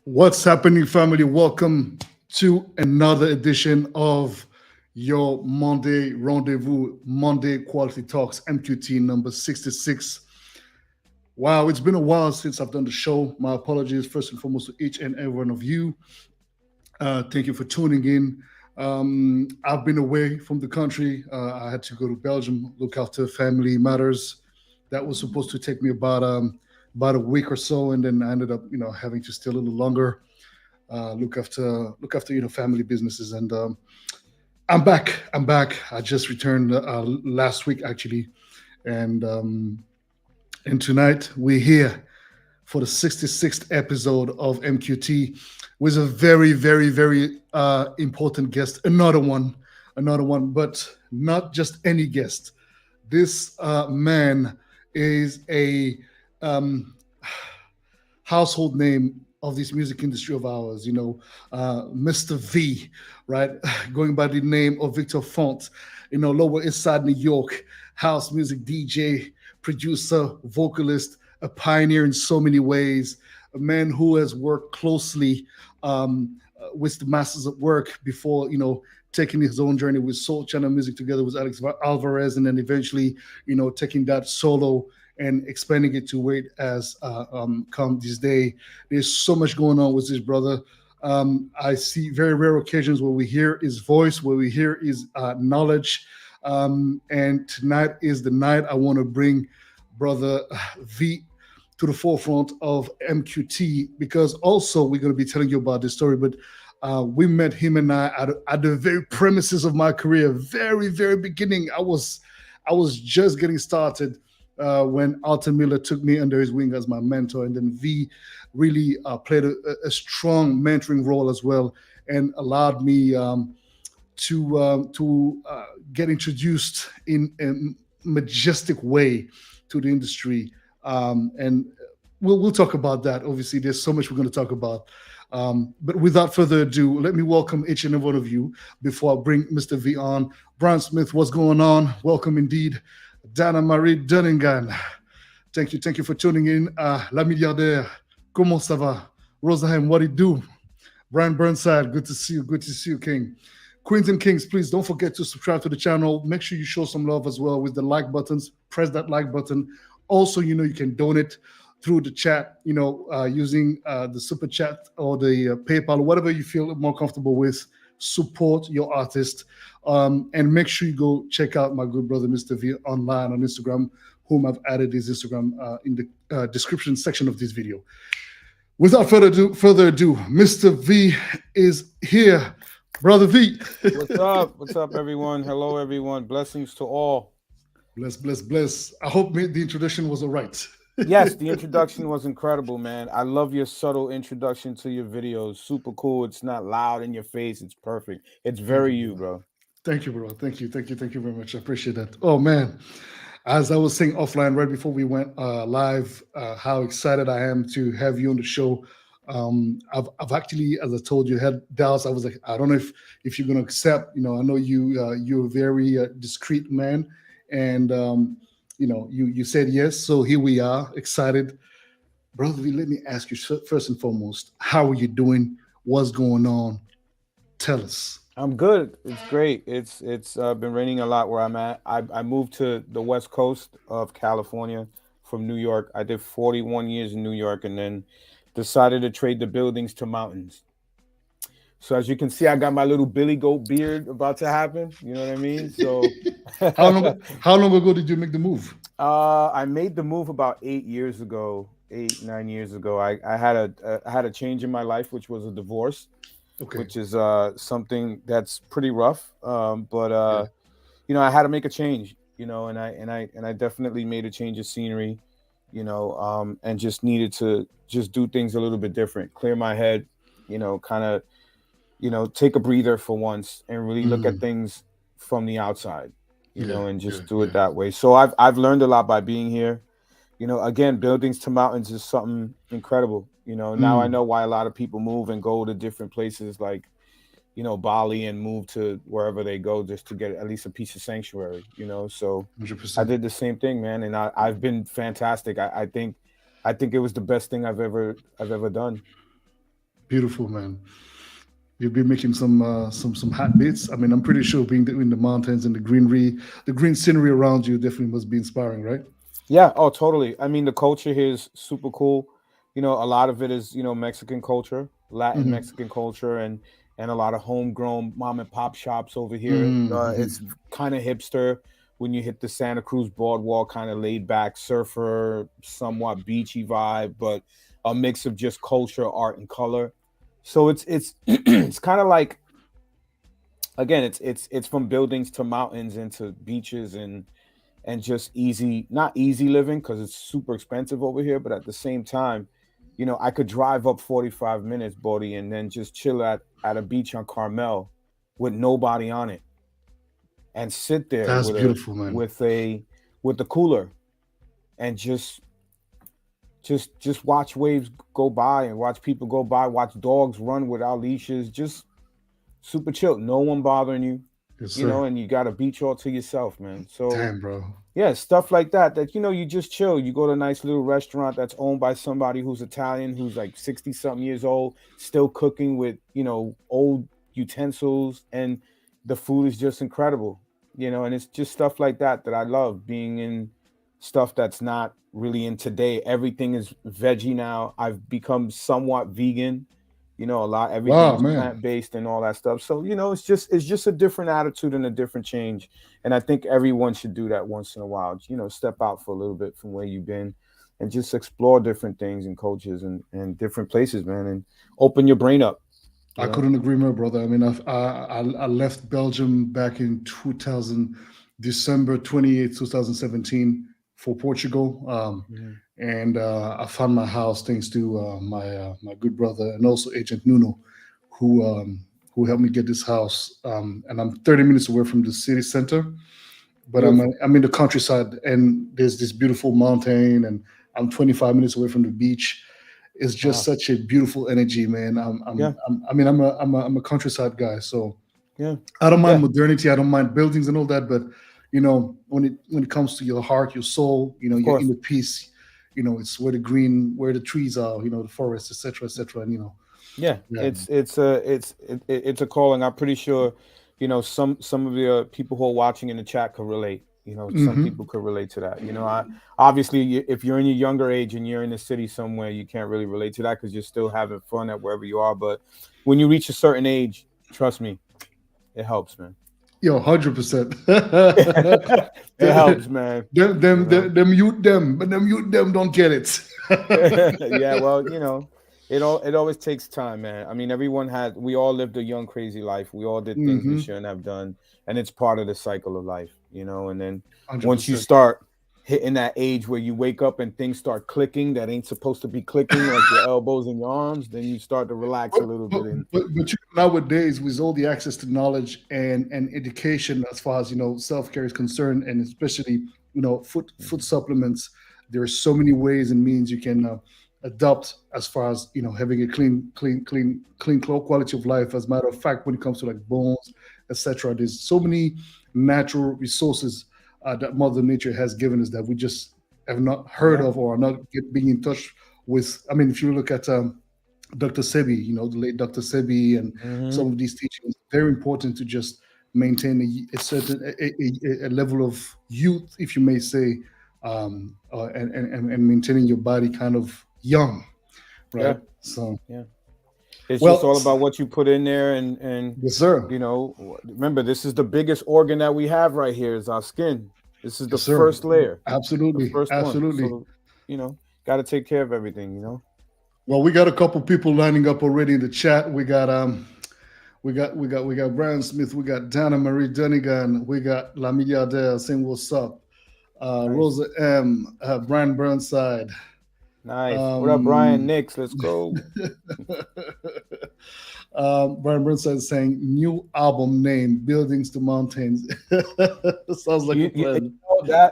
What's happening, family? Welcome to another edition of your Monday Rendezvous, Monday Quality Talks, MQT number 66. Wow, it's been a while since I've done the show. My apologies, first and foremost, to each and every one of you. Thank you for tuning in. I've been away from the country. I had to go to Belgium, look after family matters. That was supposed to take me about a week or so, and then I ended up, having to stay a little longer, look after family businesses. And I'm back. I'm back. I just returned last week actually, and tonight we're here for the 66th episode of MQT with a very, very, very important guest. Another one, but not just any guest. This man is a um, household name of this music industry of ours, Mr. V, right? Going by the name of Victor Font, Lower East Side, New York, house music DJ, producer, vocalist, a pioneer in so many ways, a man who has worked closely with the masters at work before, taking his own journey with Soul Channel Music together with Alex Alvarez, and then eventually, taking that solo and expanding it to where it has come this day. There's so much going on with this brother. I see very rare occasions where we hear his voice, where we hear his knowledge. And tonight is the night I want to bring brother V to the forefront of MQT, because also we're going to be telling you about this story. But we met him and I at the very premises of my career, very, very beginning. I was just getting started when Alton Miller took me under his wing as my mentor, and then V really played a strong mentoring role as well, and allowed me to get introduced in a majestic way to the industry. And we'll talk about that. Obviously, there's so much we're going to talk about. But without further ado, let me welcome each and every one of you before I bring Mr. V on. Brian Smith, what's going on? Welcome indeed. Dana Marie Dunningham, thank you for tuning in. La Milliardaire, comment ça va? Rosahem, what it do? Brian Burnside, good to see you, King. Queens and Kings, please don't forget to subscribe to the channel. Make sure you show some love as well with the like buttons. Press that like button. Also, you can donate through the chat, using the super chat or the PayPal, whatever you feel more comfortable with. Support your artist. And make sure you go check out my good brother, Mr. V, online on Instagram, whom I've added his Instagram in the description section of this video. Without further ado, Mr. V is here. Brother V. What's up? What's up, everyone? Hello, everyone. Blessings to all. Bless. I hope the introduction was all right. Yes, the introduction was incredible, man. I love your subtle introduction to your videos. Super cool. It's not loud in your face. It's perfect. It's very you, bro. Thank you, bro. Thank you very much. I appreciate that. Oh, man. As I was saying offline right before we went live, how excited I am to have you on the show. I've actually, as I told you, had doubts. I was like, I don't know if you're going to accept. I know you're a very discreet man, and you said yes. So here we are, excited, brother. Let me ask you first and foremost, how are you doing? What's going on? Tell us. I'm good. It's great. It's been raining a lot where I'm at. I moved to the West Coast of California from New York. I did 41 years in New York, and then decided to trade the buildings to mountains. So as you can see, I got my little Billy Goat beard about to happen. You know what I mean? So how long ago did you make the move? I made the move about 8 years ago, 9 years ago. I had a change in my life, which was a divorce. Okay. Which is something that's pretty rough, but I had to make a change, and I definitely made a change of scenery, and just needed to just do things a little bit different, clear my head, kind of, take a breather for once and really look at things from the outside, and just do it that way. So I've learned a lot by being here. Again, buildings to mountains is something incredible. Now I know why a lot of people move and go to different places like, Bali, and move to wherever they go just to get at least a piece of sanctuary, So 100%. I did the same thing, man. And I've been fantastic. I think it was the best thing I've ever done. Beautiful, man. You'll be making some hot beats. I mean, I'm pretty sure being in the mountains and the greenery, the green scenery around you definitely must be inspiring, right? Yeah, oh, totally. I mean, the culture here is super cool. A lot of it is, Mexican culture, Latin Hmm. Mexican culture, and a lot of homegrown mom and pop shops over here. Hmm. It's kind of hipster when you hit the Santa Cruz boardwalk, kind of laid back surfer, somewhat beachy vibe, but a mix of just culture, art, and color. So it's it's kind of like, again, it's from buildings to mountains and to beaches and just easy, not easy living because it's super expensive over here, but at the same time, I could drive up 45 minutes, Bodhi, and then just chill at a beach on Carmel with nobody on it and sit there That's with a beautiful, man. with a with the cooler and just watch waves go by and watch people go by, watch dogs run without leashes, just super chill, no one bothering you, Yes, sir. and you got a beach all to yourself, man. So Damn, bro. yeah, stuff like that. That you just chill. You go to a nice little restaurant that's owned by somebody who's Italian, who's like 60 something years old, still cooking with old utensils, and the food is just incredible. And it's just stuff like that that I love. Being in stuff that's not really in today. Everything is veggie now. I've become somewhat vegan. Everything Wow, is man. plant based and all that stuff. So it's just a different attitude and a different change. And I think everyone should do that once in a while. Step out for a little bit from where you've been and just explore different things and cultures and different places, man, and open your brain up, you I know? couldn't agree more, brother. I mean, I left Belgium back in 2000, December 28th, 2017 for Portugal. Mhm. And I found my house thanks to my good brother and also Agent Nuno, who um, who helped me get this house. And I'm 30 minutes away from the city center, but Beautiful. I'm in the countryside, and there's this beautiful mountain, and I'm 25 minutes away from the beach. It's just Wow. such a beautiful energy, man. Yeah. I mean, I'm a countryside guy, so Yeah. I don't mind Yeah. modernity. I don't mind buildings and all that, but when it comes to your heart, your soul, Of your course. inner peace, it's where the green, where the trees are, the forest, etc., etc. And Yeah, yeah. it's a calling. I'm pretty sure, some of the people who are watching in the chat could relate. Some Hmm. people could relate to that. I obviously, if you're in your younger age and you're in the city somewhere, you can't really relate to that because you're still having fun at wherever you are. But when you reach a certain age, trust me, it helps, man. Yo, 100%. It helps, man. You know. Them youth them don't get it. Yeah, well, it always takes time, man. I mean, we all lived a young, crazy life. We all did things we Hmm. shouldn't have done, and it's part of the cycle of life. And then once you 100%. start hitting that age where you wake up and things start clicking that ain't supposed to be clicking, like your elbows and your arms, then you start to relax But a little but bit. And nowadays, with all the access to knowledge and education, as far as self care is concerned, and especially food supplements, there are so many ways and means you can adopt as far as having a clean quality of life. As a matter of fact, when it comes to like bones, etc., there's so many natural resources that Mother Nature has given us that we just have not heard yeah, of or are not being in touch with. I mean, if you look at Dr. Sebi, the late Dr. Sebi, and hmm some of these teachings, very important to just maintain a certain a level of youth, if you may say, and maintaining your body kind of young, right? yeah, So, yeah. It's just well, all about what you put in there, and yes, sir, remember, this is the biggest organ that we have right here is our skin. This is the yes, sir, first layer, the absolutely, first one. absolutely. So, got to take care of everything. Well, we got a couple people lining up already in the chat. We got Brian Smith, we got Dana Marie Dunnigan, we got La Milliardaire saying what's up. Nice, Rosa M, Brian Burnside. nice. What up, Brian? Um, Nix, let's go. Brian Burnside is saying new album name, Buildings to Mountains. Sounds like a plan.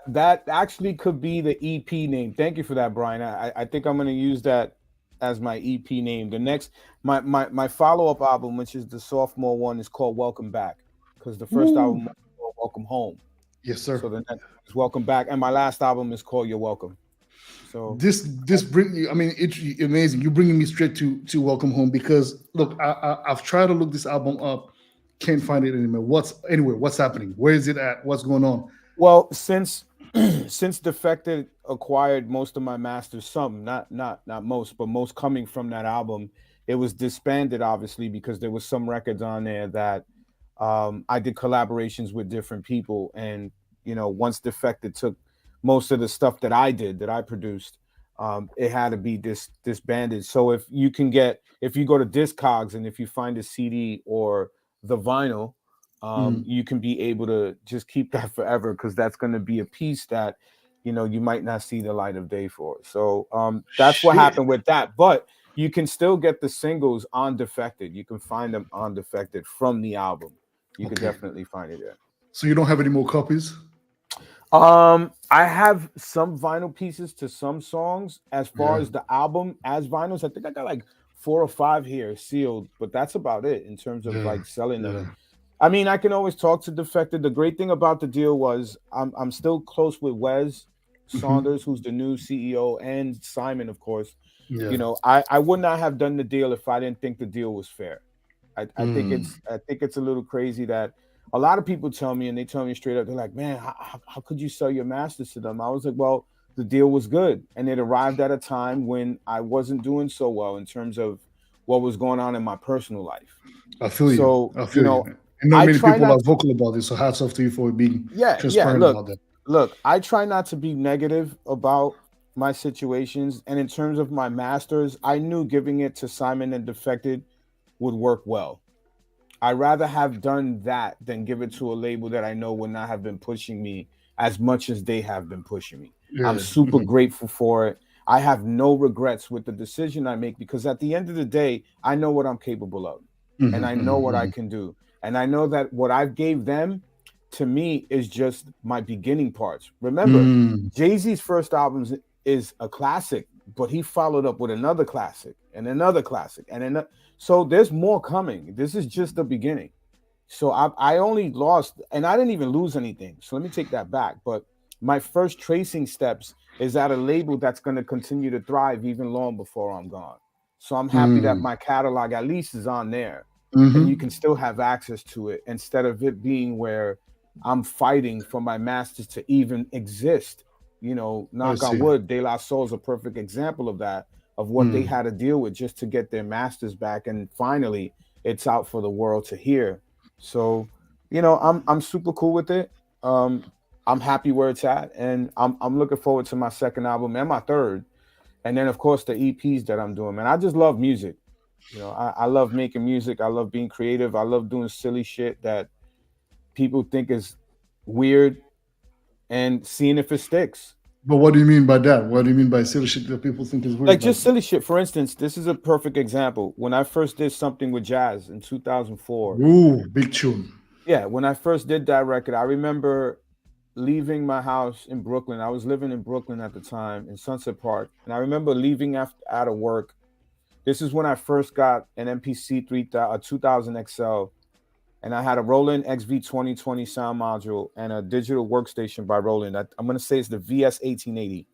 That actually could be the EP name. Thank you for that, Brian. I think I'm gonna use that as my EP name. The next my follow-up album, which is the sophomore one, is called Welcome Back. Because the first Woo. album was called Welcome Home. Yes, So sir. the next one is Welcome Back. And my last album is called You're Welcome. So this bring you. I mean, it's amazing. You're bringing me straight to Welcome Home because look, I've tried to look this album up, can't find it anywhere. What's happening? Where is it at? What's going on? well, since since Defected acquired most of my masters, some not most, but most coming from that album, it was disbanded obviously because there was some records on there that I did collaborations with different people, and once Defected took most of the stuff that I did that I produced, it had to be disbanded. So if you go to Discogs and if you find a CD or the vinyl, Mm. you can be able to just keep that forever because that's going to be a piece that you might not see the light of day for. So that's what Shit. happened with that. But you can still get the singles on Defected. You can find them on Defected from the album. You could Okay. definitely find it there. So you don't have any more copies? I have some vinyl pieces to some songs. As far Yeah. as the album as vinyls, I think I got like 4 or 5 here sealed, but that's about it in terms of Yeah. like selling them. Yeah. I mean, I can always talk to Defected. The great thing about the deal was I'm still close with Wes Hmm. Saunders, who's the new CEO, and Simon, of course. Yeah. I would not have done the deal if I didn't think the deal was fair. I think Mm. it's a little crazy that a lot of people tell me, and they tell me straight up, they're like, man, how could you sell your masters to them? I was like, well, the deal was good, and it arrived at a time when I wasn't doing so well in terms of what was going on in my personal life. I feel you. So I feel you. And not I many try people not are vocal about this. So hats off to you for being yeah, transparent about that. look, I try not to be negative about my situations, and in terms of my masters, I knew giving it to Simon and Defected would work well. I'd rather have done that than give it to a label that I know would not have been pushing me as much as they have been pushing me. I'm Yeah. super Hmm. grateful for it. I have no regrets with the decision I make because at the end of the day, I know what I'm capable of and Hmm. I know what I Hmm. can do. And I know that what I've gave them to me is just my beginning parts. Remember, Mm. Jay-Z's first album is a classic, but he followed up with another classic and another classic and another. So there's more coming. This is just the beginning. So I only lost, and I didn't even lose anything. So let me take that back. But my first tracing steps is at a label that's going to continue to thrive even long before I'm gone. So I'm happy that Mm. my catalog at least is on there, and you Hmm. can still have access to it instead of it being where I'm fighting for my masters to even exist. I Knock on see. wood, De La Soul is a perfect example of that, of what they Mm. had to deal with just to get their masters back, and finally it's out for the world to hear. So, I'm super cool with it. Um, I'm happy where it's at, and I'm looking forward to my second album and my third, and then of course the EPs that I'm doing. Man, I just love music. I love making music. I love being creative. I love doing silly shit that people think is weird and seeing if it sticks. But what do you mean by that? What do you mean by silly shit that people think is Like weird? Like, just silly shit. For instance, this is a perfect example. When I first did something with jazz in 2004, ooh, big tune. yeah, when I first did that record, I remember leaving my house in Brooklyn. I was living in Brooklyn at the time in Sunset Park, and I remember leaving after out of work. This is when I first got an MPC 2000 XL, and I had a Roland XV 2020 sound module and a digital workstation by Roland. I'm gonna say it's the VS 1880,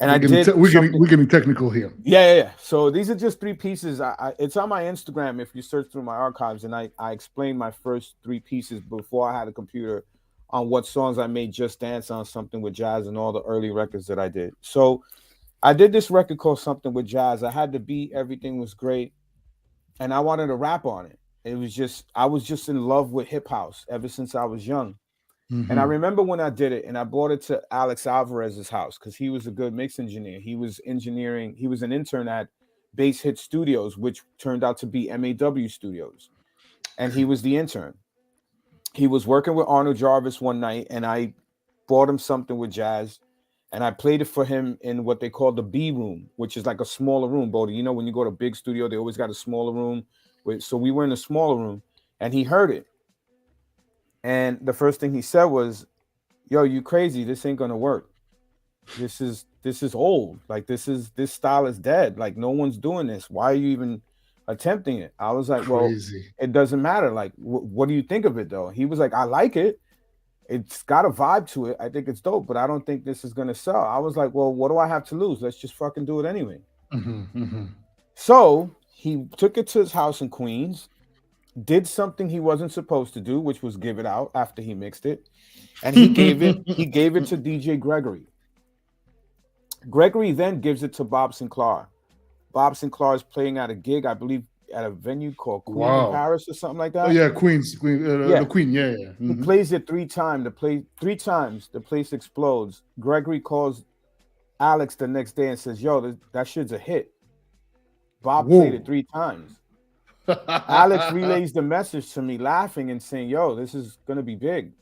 and I did something. We're getting technical here. Yeah. So these are just 3 pieces. It's on my Instagram if you search through my archives, and I explained my first 3 pieces before I had a computer on what songs I made Just Dance on, Something with Jazz, and all the early records that I did. So I did this record called Something with Jazz. I had the beat, everything was great, and I wanted to rap on it. I was just in love with hip house ever since I was young. And I Hmm. remember when I did it, and I brought it to Alex Alvarez's house because he was a good mix engineer. He was engineering, he was an intern at Bass Hit Studios, which turned out to be MAW Studios. And he was the intern. He was working with Arnold Jarvis one night, and I brought him something with jazz, and I played it for him in what they call the B room, which is like a smaller room, Bodhi. When you go to a big studio, they always got a smaller room. So we were in a smaller room, and he heard it. And the first thing he said was, yo, you crazy, this ain't gonna work. This is old. Like this style is dead. Like no one's doing this. Why are you even attempting it? I was like, well, Crazy. it doesn't matter. Like what do you think of it though? He was like, I like it. it's got a vibe to it. I think it's dope, but I don't think this is gonna sell. I was like, well, what do I have to lose? Let's just fucking do it anyway. So he took it to his house in Queens, did something he wasn't supposed to do, which was give it out after he mixed it, and he gave it to DJ Gregory. Gregory then gives it to Bob Sinclair. Bob Sinclair is playing at a gig, I believe, at a venue called Queen in Paris or something like that. Oh yeah, Queen, the Queen, yeah. He plays it three times. The place explodes. Gregory calls Alex the next day and says, "Yo, that shit's a hit." Bob played it 3 times. Alex relays the message to me, laughing and saying, "Yo, this is gonna be big."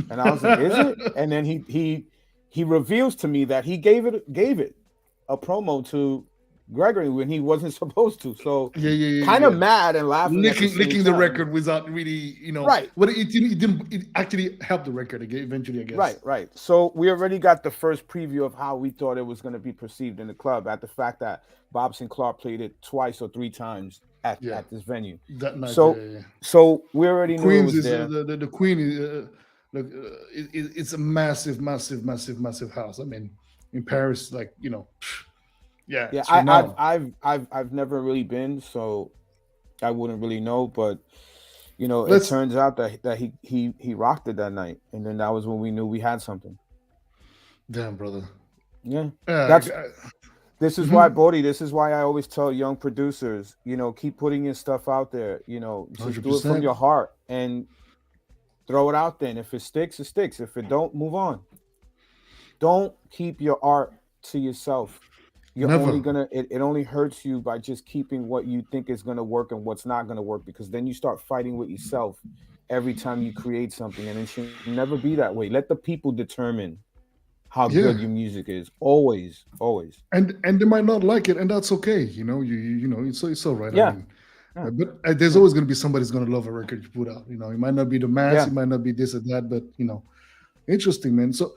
And I was like, "Is it?" And then he reveals to me that he gave it a promo to Gregory when he wasn't supposed to. So kind of mad and laughing, licking the record without really, right. But it actually helped the record again eventually, I guess. Right. So we already got the first preview of how we thought it was going to be perceived in the club at the fact that Bob Sinclair played it 2 or 3 times at this venue. That night, so we already knew Queens it was is there. The Queen is it's a massive house. I mean, in Paris, like Yeah. I've never really been, so I wouldn't really know. But it turns out that he rocked it that night, and then that was when we knew we had something. Damn, brother. Yeah. This is why, Boddhi. This is why I always tell young producers, keep putting your stuff out there. Just 100%. Do it from your heart and throw it out there. And if it sticks, it sticks. If it don't, move on. Don't keep your art to yourself. You're only gonna it only hurts you by just keeping what you think is gonna work and what's not gonna work, because then you start fighting with yourself every time you create something, and it should never be that way. Let the people determine how good your music is. Always. And they might not like it, and that's okay. It's all right. Yeah. I mean, but there's always gonna be somebody who's gonna love a record you put out. It might not be the mass, it might not be this or that, but interesting, man. So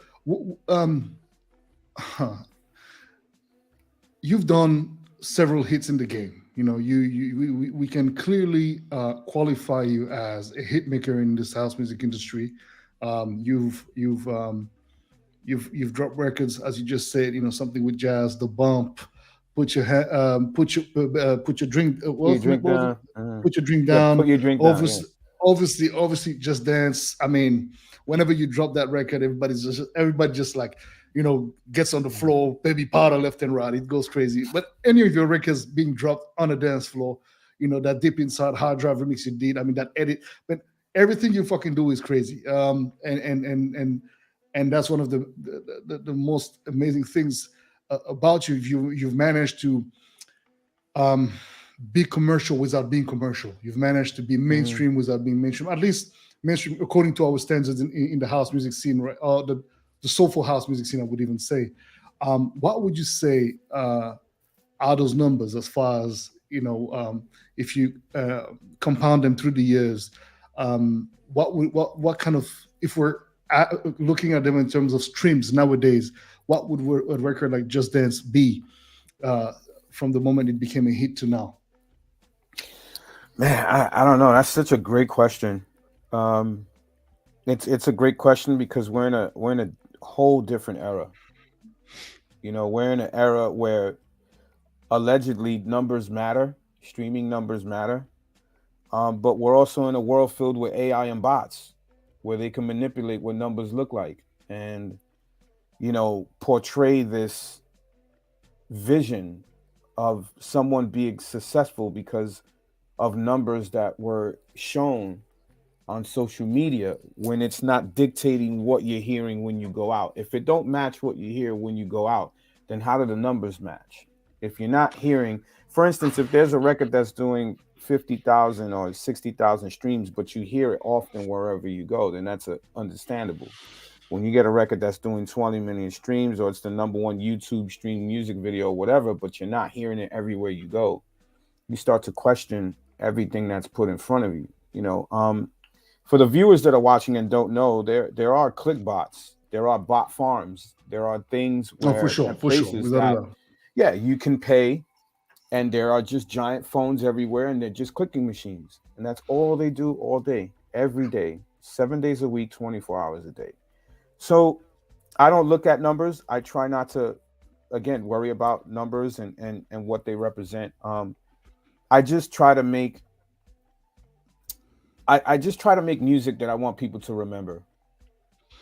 you've done several hits in the game. We can clearly qualify you as a hit maker in this house music industry. You've dropped records, as you just said. Something with Jazz, The Bump, put your drink, put your drink down. Put your drink down. Obviously, Just Dance. I mean, whenever you drop that record, everybody just like, gets on the floor, baby powder left and right. It goes crazy. But any of your records being dropped on a dance floor, that Deep Inside hard drive remix you did, I mean, that edit, but everything you fucking do is crazy. And that's one of the most amazing things about you. You've managed to be commercial without being commercial. You've managed to be mainstream without being mainstream, at least mainstream according to our standards in the house music scene, right? The soulful house music scene, I would even say. What would you say are those numbers as far as, if you compound them through the years, what kind of, if we're looking at them in terms of streams nowadays, what would a record like Just Dance be from the moment it became a hit to now? Man, I don't know. That's such a great question. It's a great question because we're in a whole different era. We're in an era where allegedly numbers matter, streaming numbers matter, but we're also in a world filled with AI and bots where they can manipulate what numbers look like and portray this vision of someone being successful because of numbers that were shown on social media when it's not dictating what you're hearing when you go out. If it don't match what you hear when you go out, then how do the numbers match? If you're not hearing, for instance, if there's a record that's doing 50,000 or 60,000 streams, but you hear it often wherever you go, then that's understandable. When you get a record that's doing 20 million streams, or it's the #1 YouTube stream music video or whatever, but you're not hearing it everywhere you go, you start to question everything that's put in front of you. For the viewers that are watching and don't know, there are click bots, there are bot farms, there are things where for sure. You can pay, and there are just giant phones everywhere, and they're just clicking machines, and that's all they do all day, every day, 7 days a week, 24 hours a day. So I don't look at numbers. I try not to, again, worry about numbers and what they represent. I just try to make I just try to make music that I want people to remember.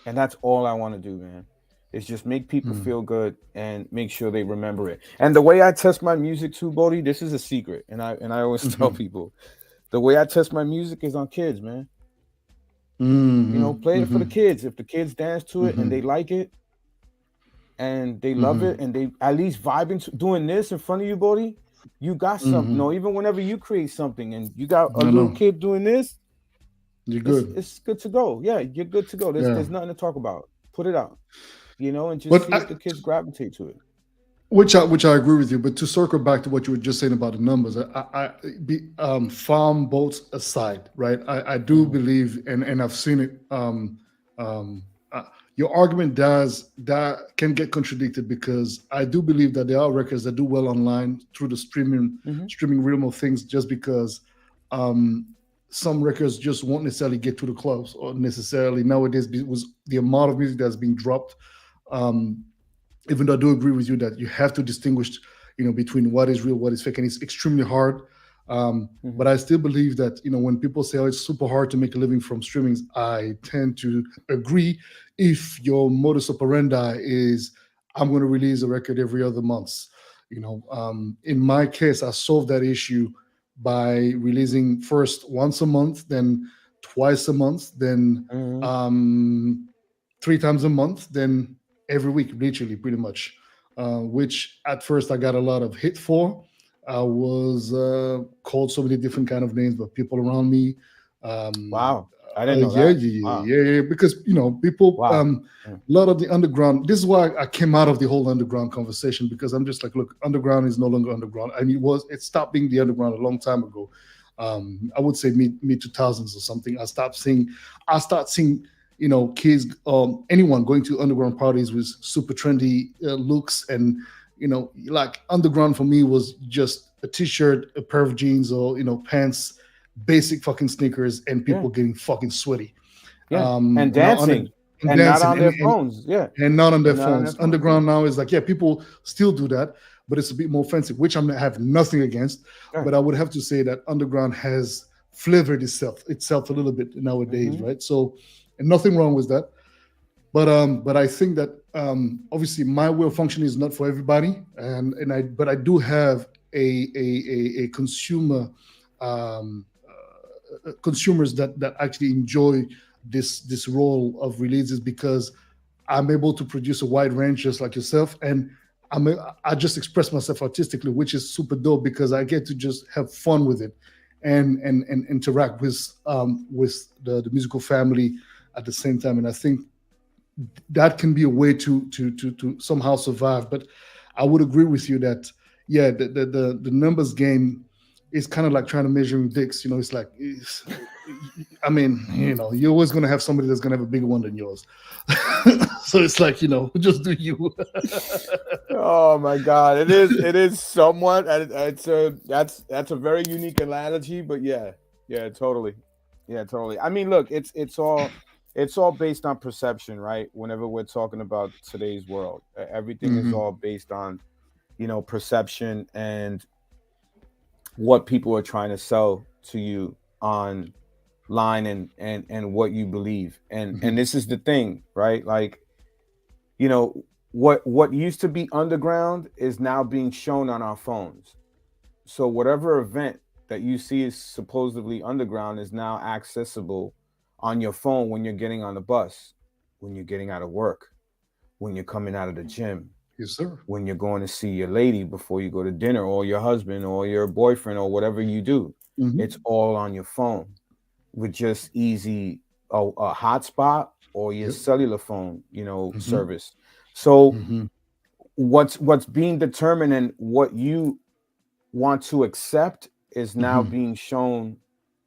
And that's all I want to do, man. Is just make people Mm. feel good and make sure they remember it. And the way I test my music too, Bodhi, this is a secret. And I always tell Mm-hmm. people the way I test my music is on kids, man. Mm-hmm. Play it for the Mm-hmm. kids. If the kids dance to it and they Mm-hmm. like it and they love it Mm-hmm. and they at least vibing to doing this in front of you, Bodhi, you got something. Mm-hmm. Or even whenever you create something and you got a I little know. kid doing this, You're it's good. it's good to go. Yeah, you're good to go. Yeah. There's nothing to talk about. Put it out, and just But see if the kids gravitate to it. which I agree with you. But to circle back to what you were just saying about the numbers, farm boats aside, right? I do Mm-hmm. believe, and I've seen it. Um, uh, your argument does that can get contradicted because I do believe that there are records that do well online through the Mm-hmm. streaming realm of things, just because um, some records just won't necessarily get to the clubs or necessarily nowadays was the amount of music that's being dropped. Um, Even though I do agree with you that you have to distinguish, between what is real, what is fake, and it's extremely hard. Mm-hmm. But I still believe that when people say, "Oh, it's super hard to make a living from streamings," I tend to agree. If your modus operandi is, "I'm going to release a record every other month," in my case, I solved that issue by releasing first once a month, then twice a month, then Mm-hmm. three times a month, then every week, literally, pretty much. Which at first I got a lot of hit for. I was called so many different kind of names, but people around me, Wow, I didn't know yeah, that. yeah, yeah, Wow, yeah, yeah, because people, wow. Mm. a lot of the underground. This is why I came out of the whole underground conversation because I'm just like, look, underground is no longer underground. I mean, it stopped being the underground a long time ago. I would say mid 2000s or something. I start seeing kids, anyone going to underground parties with super trendy looks, and like underground for me was just a t-shirt, a pair of jeans, or pants, basic fucking sneakers, and Yeah, people getting fucking sweaty, yeah, and and dancing and and not dancing, on their phones. Yeah, and not on their and not on their phones. phones. Yeah, Underground now is like, yeah, people still do that, but it's a bit more fancy, which I have nothing against. right. But I would have to say that underground has flavored itself a little bit nowadays, Mm-hmm. right? So, and nothing wrong with that. But I think that obviously my way of functioning is not for everybody, but I do have a consumer, consumers that actually enjoy this role of releases, because I'm able to produce a wide range just like yourself, and I just express myself artistically, which is super dope because I get to just have fun with it, and interact with the musical family at the same time. And I think that can be a way to somehow survive. But I would agree with you that, yeah, the numbers game is kind of like trying to measure dicks. It's like, I mean, you're always going to have somebody that's going to have a bigger one than yours. So it's like, just do you. Oh my God, it is somewhat. It's a that's a very unique analogy, but yeah, yeah, totally, yeah, totally. I mean, look, it's all based on perception, right? Whenever we're talking about today's world, everything is Hmm. all based on perception and what people are trying to sell to you online and what you believe. And Hmm. this is the thing, right? Like, you know, what used to be underground is now being shown on our phones. So whatever event that you see is supposedly underground is now accessible on your phone when you're getting on the bus, when you're getting out of work, when you're coming out of the gym, Yes, sir. when you're going to see your lady before you go to dinner, or your husband or your boyfriend or whatever you do. It's Hmm. all on your phone with just easy a hotspot or your Yep. cellular phone, Hmm. service. So Hmm. what's being determined and what you want to accept is now Hmm. being shown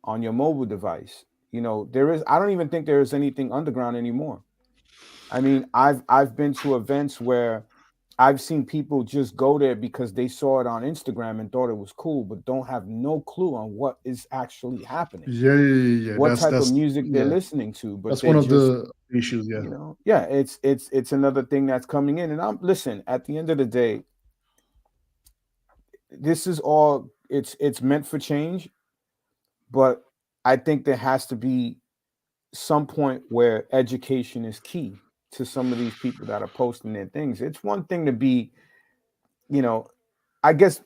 on your mobile device. I don't even think there is anything underground anymore. I mean, I've been to events where I've seen people just go there because they saw it on Instagram and thought it was cool, but don't have no clue on what is actually happening, Yeah. what type of That's music they're yeah. listening to. But That's they're one of just, the issues. Yeah. yeah, it's another thing that's coming in. And I'm listen, at the end of the day, this is all it's meant for change, but I think there has to be some point where education is key to some of these people that are posting their things. It's one thing to be, you know, I guess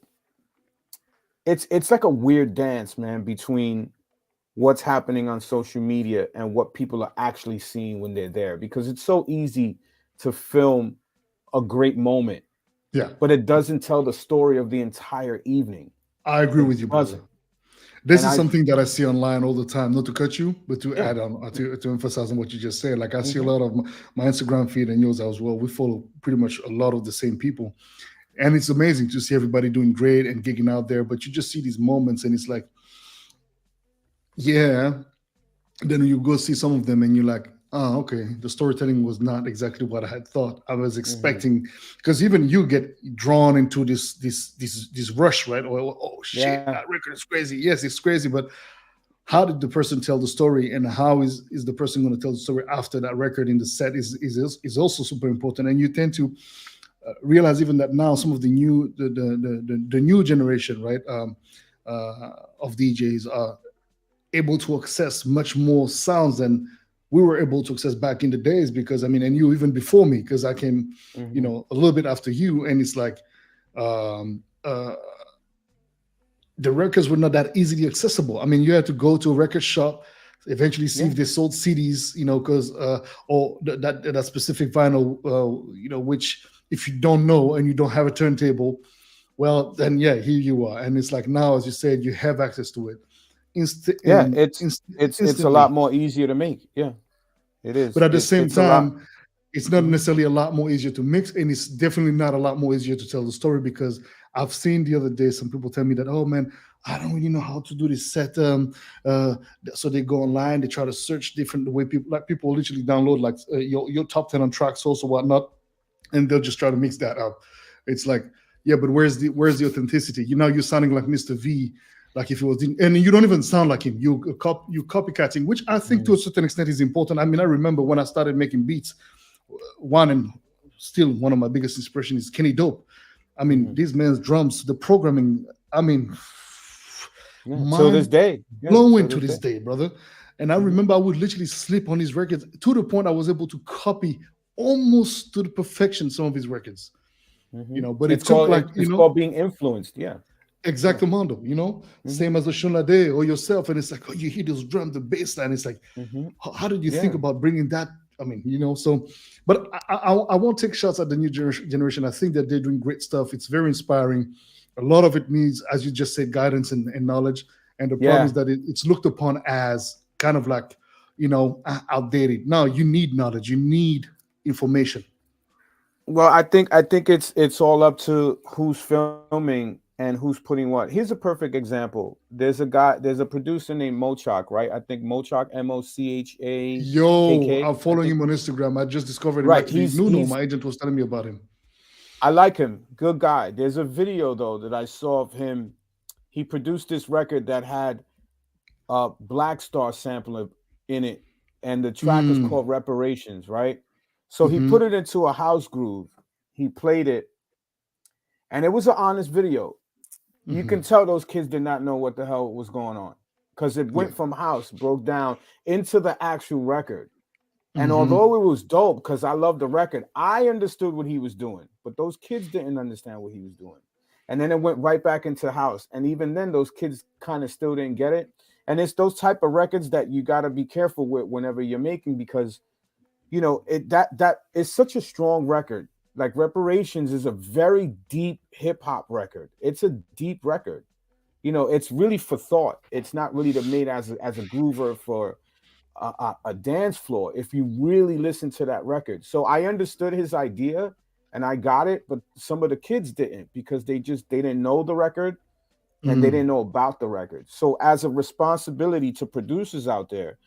it's like a weird dance, man, between what's happening on social media and what people are actually seeing when they're there, because it's so easy to film a great moment, Yeah. but it doesn't tell the story of the entire evening. I agree It with you, brother. doesn't. This And is I something that I see online all the time. Not to cut you, but to yeah. add on, to emphasize on what you just said. Like I see a Hmm. lot of my Instagram feed and yours as well. We follow pretty much a lot of the same people, and it's amazing to see everybody doing great and gigging out there. But you just see these moments, and it's like, yeah. Then you go see some of them, and you're like, oh, okay, the storytelling was not exactly what I had thought. I was Hmm. expecting, because even you get drawn into this rush, right? Oh shit, Yeah. that record is crazy. Yes, it's crazy, but how did the person tell the story, and how is the person going to tell the story after that record in the set is also super important. And you tend to realize even that now some of the new generation, right, of DJs are able to access much more sounds than we were able to access back in the days. Because I mean, and you even before me, because I came, Hmm. a little bit after you, and it's like um, uh, the records were not that easily accessible. I mean, you had to go to a record shop, eventually see Yeah. if they sold CDs, because or that specific vinyl, which if you don't know and you don't have a turntable, well, then yeah, here you are. And it's like now, as you said, you have access to it Yeah, it's a lot instantly. more easier to make. Yeah, it But is. at the same It's a lot. time, it's not Hmm. necessarily a lot more easier to mix, and it's definitely not a lot more easier to tell the story. Because I've seen the other day some people tell me that, oh man, I don't really know how to do this set. Uh, so they go online, they try to search different the way people literally download like your top 10 on tracks also whatnot, and they'll just try to mix that up. It's like, yeah, but where's the authenticity? You're sounding like Mr.V. Like if it was, and you don't even sound like him. You copycatting, which I think to a certain extent is important. I mean, I remember when I started making beats, one and still one of my biggest inspirations is Kenny Dope. I mean, Hmm. this man's drums, the programming. I mean, Yeah. So this mind day. Yeah. So blowing to this this day. day, brother. And I Hmm. remember I would literally sleep on his records to the point I was able to copy almost to the perfection some of his records. Hmm. But It's it took called like, it's called being influenced. Yeah. Yeah. exactamundo, Hmm. same as the Shunade or yourself. And it's like, oh, you hear those drums, the bass line. It's like, Hmm. how did you think Yeah. about bringing that? I mean, so, but I won't take shots at the new generation. I think that they're doing great stuff. It's very inspiring. A lot of it needs, as you just said, guidance and knowledge. And the problem is Yeah. that it's looked upon as kind of like, outdated. No, you need knowledge. You need information. Well, I think it's all up to who's filming and who's putting what. Here's a perfect example. There's a producer named Mochak, right? I think Mochak, Yo, Mochakk. I'm I following think him on Instagram. I just discovered him right. actually. He's Nuno, he's my agent, was telling me about him. I like him. Good guy. There's a video though that I saw of him. He produced this record that had a Black Star sampler in it, and the track is Mm. called Reparations, right? So he put Mm-hmm. it into a house groove. He played it, and it was an honest video. You Mm-hmm. can tell those kids did not know what the hell was going on because it Yeah. went from house, broke down into the actual record. And Mm-hmm. although it was dope because I love the record, I understood what he was doing, but those kids didn't understand what he was doing. And then it went right back into house. And even then, those kids kind of still didn't get it. And it's those type of records that you got to be careful with whenever you're making, because that is such a strong record. Like Reparations is a very deep hip hop record. It's a deep record. It's really for thought. It's not really made as a groover for a dance floor if you really listen to that record. So I understood his idea and I got it, but some of the kids didn't because they didn't know the record and they Mm. didn't know about the record. So as a responsibility to producers out there,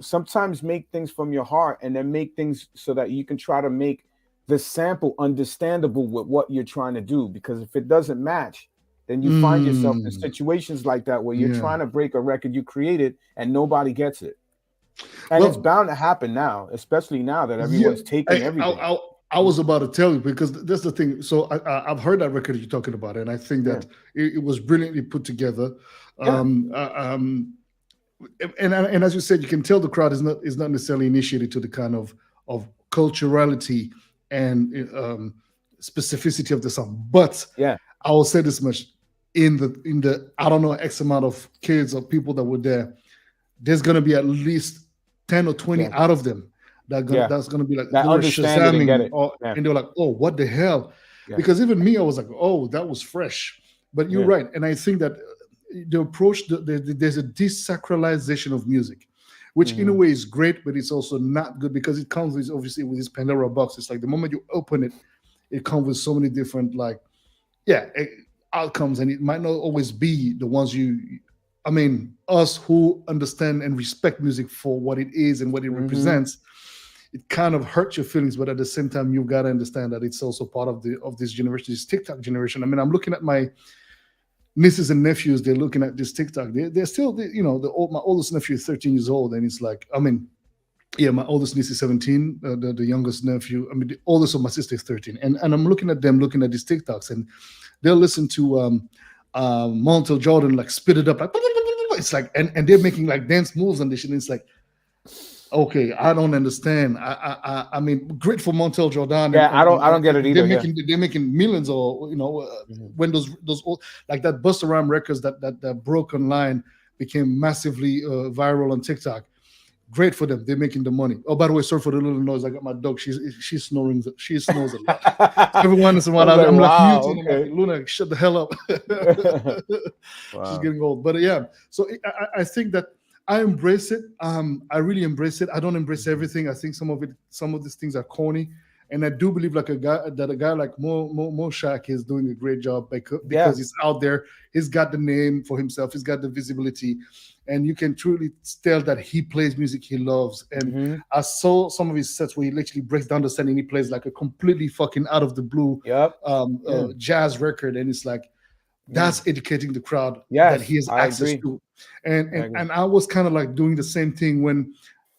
sometimes make things from your heart and then make things so that you can try to make the sample understandable with what you're trying to do. Because if it doesn't match, then you find yourself in situations like that where you're trying to break a record you created and nobody gets it. And it's bound to happen now, especially now that everyone's taking everything. I was about to tell you, because that's the thing. So I've heard that record you're talking about, and I think that it was brilliantly put together. And as you said, you can tell the crowd is not necessarily initiated to the kind of culturality and specificity of the song. But I will say this much: in the I don't know X amount of kids or people that were there, there's gonna be at least 10 or 20 out of them that's gonna be like that they were understand it and get it. And they're like, oh, what the hell? Because even me, I was like, oh, that was fresh. But you're right, and I think that the approach, there's a desacralization of music, which in a way is great, but it's also not good, because it comes with, obviously, with this Pandora box. It's like the moment you open it, it comes with so many different outcomes, and it might not always be the ones I mean, us who understand and respect music for what it is and what it represents, it kind of hurts your feelings, but at the same time, you've got to understand that it's also part of this generation, this TikTok generation. I mean, I'm looking at my nieces and nephews. They're looking at this TikTok. They're still, my oldest nephew is 13 years old, and it's like, I mean, my oldest niece is 17. The youngest nephew, I mean, the oldest of my sister is 13, and I'm looking at them, looking at these TikToks, and they'll listen to Montel Jordan, like spit it up, like it's like, and they're making like dance moves and this shit. And it's like, okay, I don't understand. I mean, great for Montel Jordan. I don't get it either. They're making millions, or when those old, like that Busta Rhymes records that broke online became massively viral on TikTok. Great for them. They're making the money. Oh, by the way, sorry for the little noise. I got my dog. She's snoring. She snores a lot. Every once in a while, I'm like muting. Okay. Like, Luna, shut the hell up. She's getting old. But so I think that I embrace it. I really embrace it. I don't embrace everything. I think some of these things are corny. And I do believe like a guy like Mo Shack is doing a great job because he's out there. He's got the name for himself. He's got the visibility. And you can truly tell that he plays music he loves. And I saw some of his sets where he literally breaks down the set and he plays like a completely fucking out of the blue jazz record. And it's like, that's educating the crowd that he has access to. And I was kind of like doing the same thing when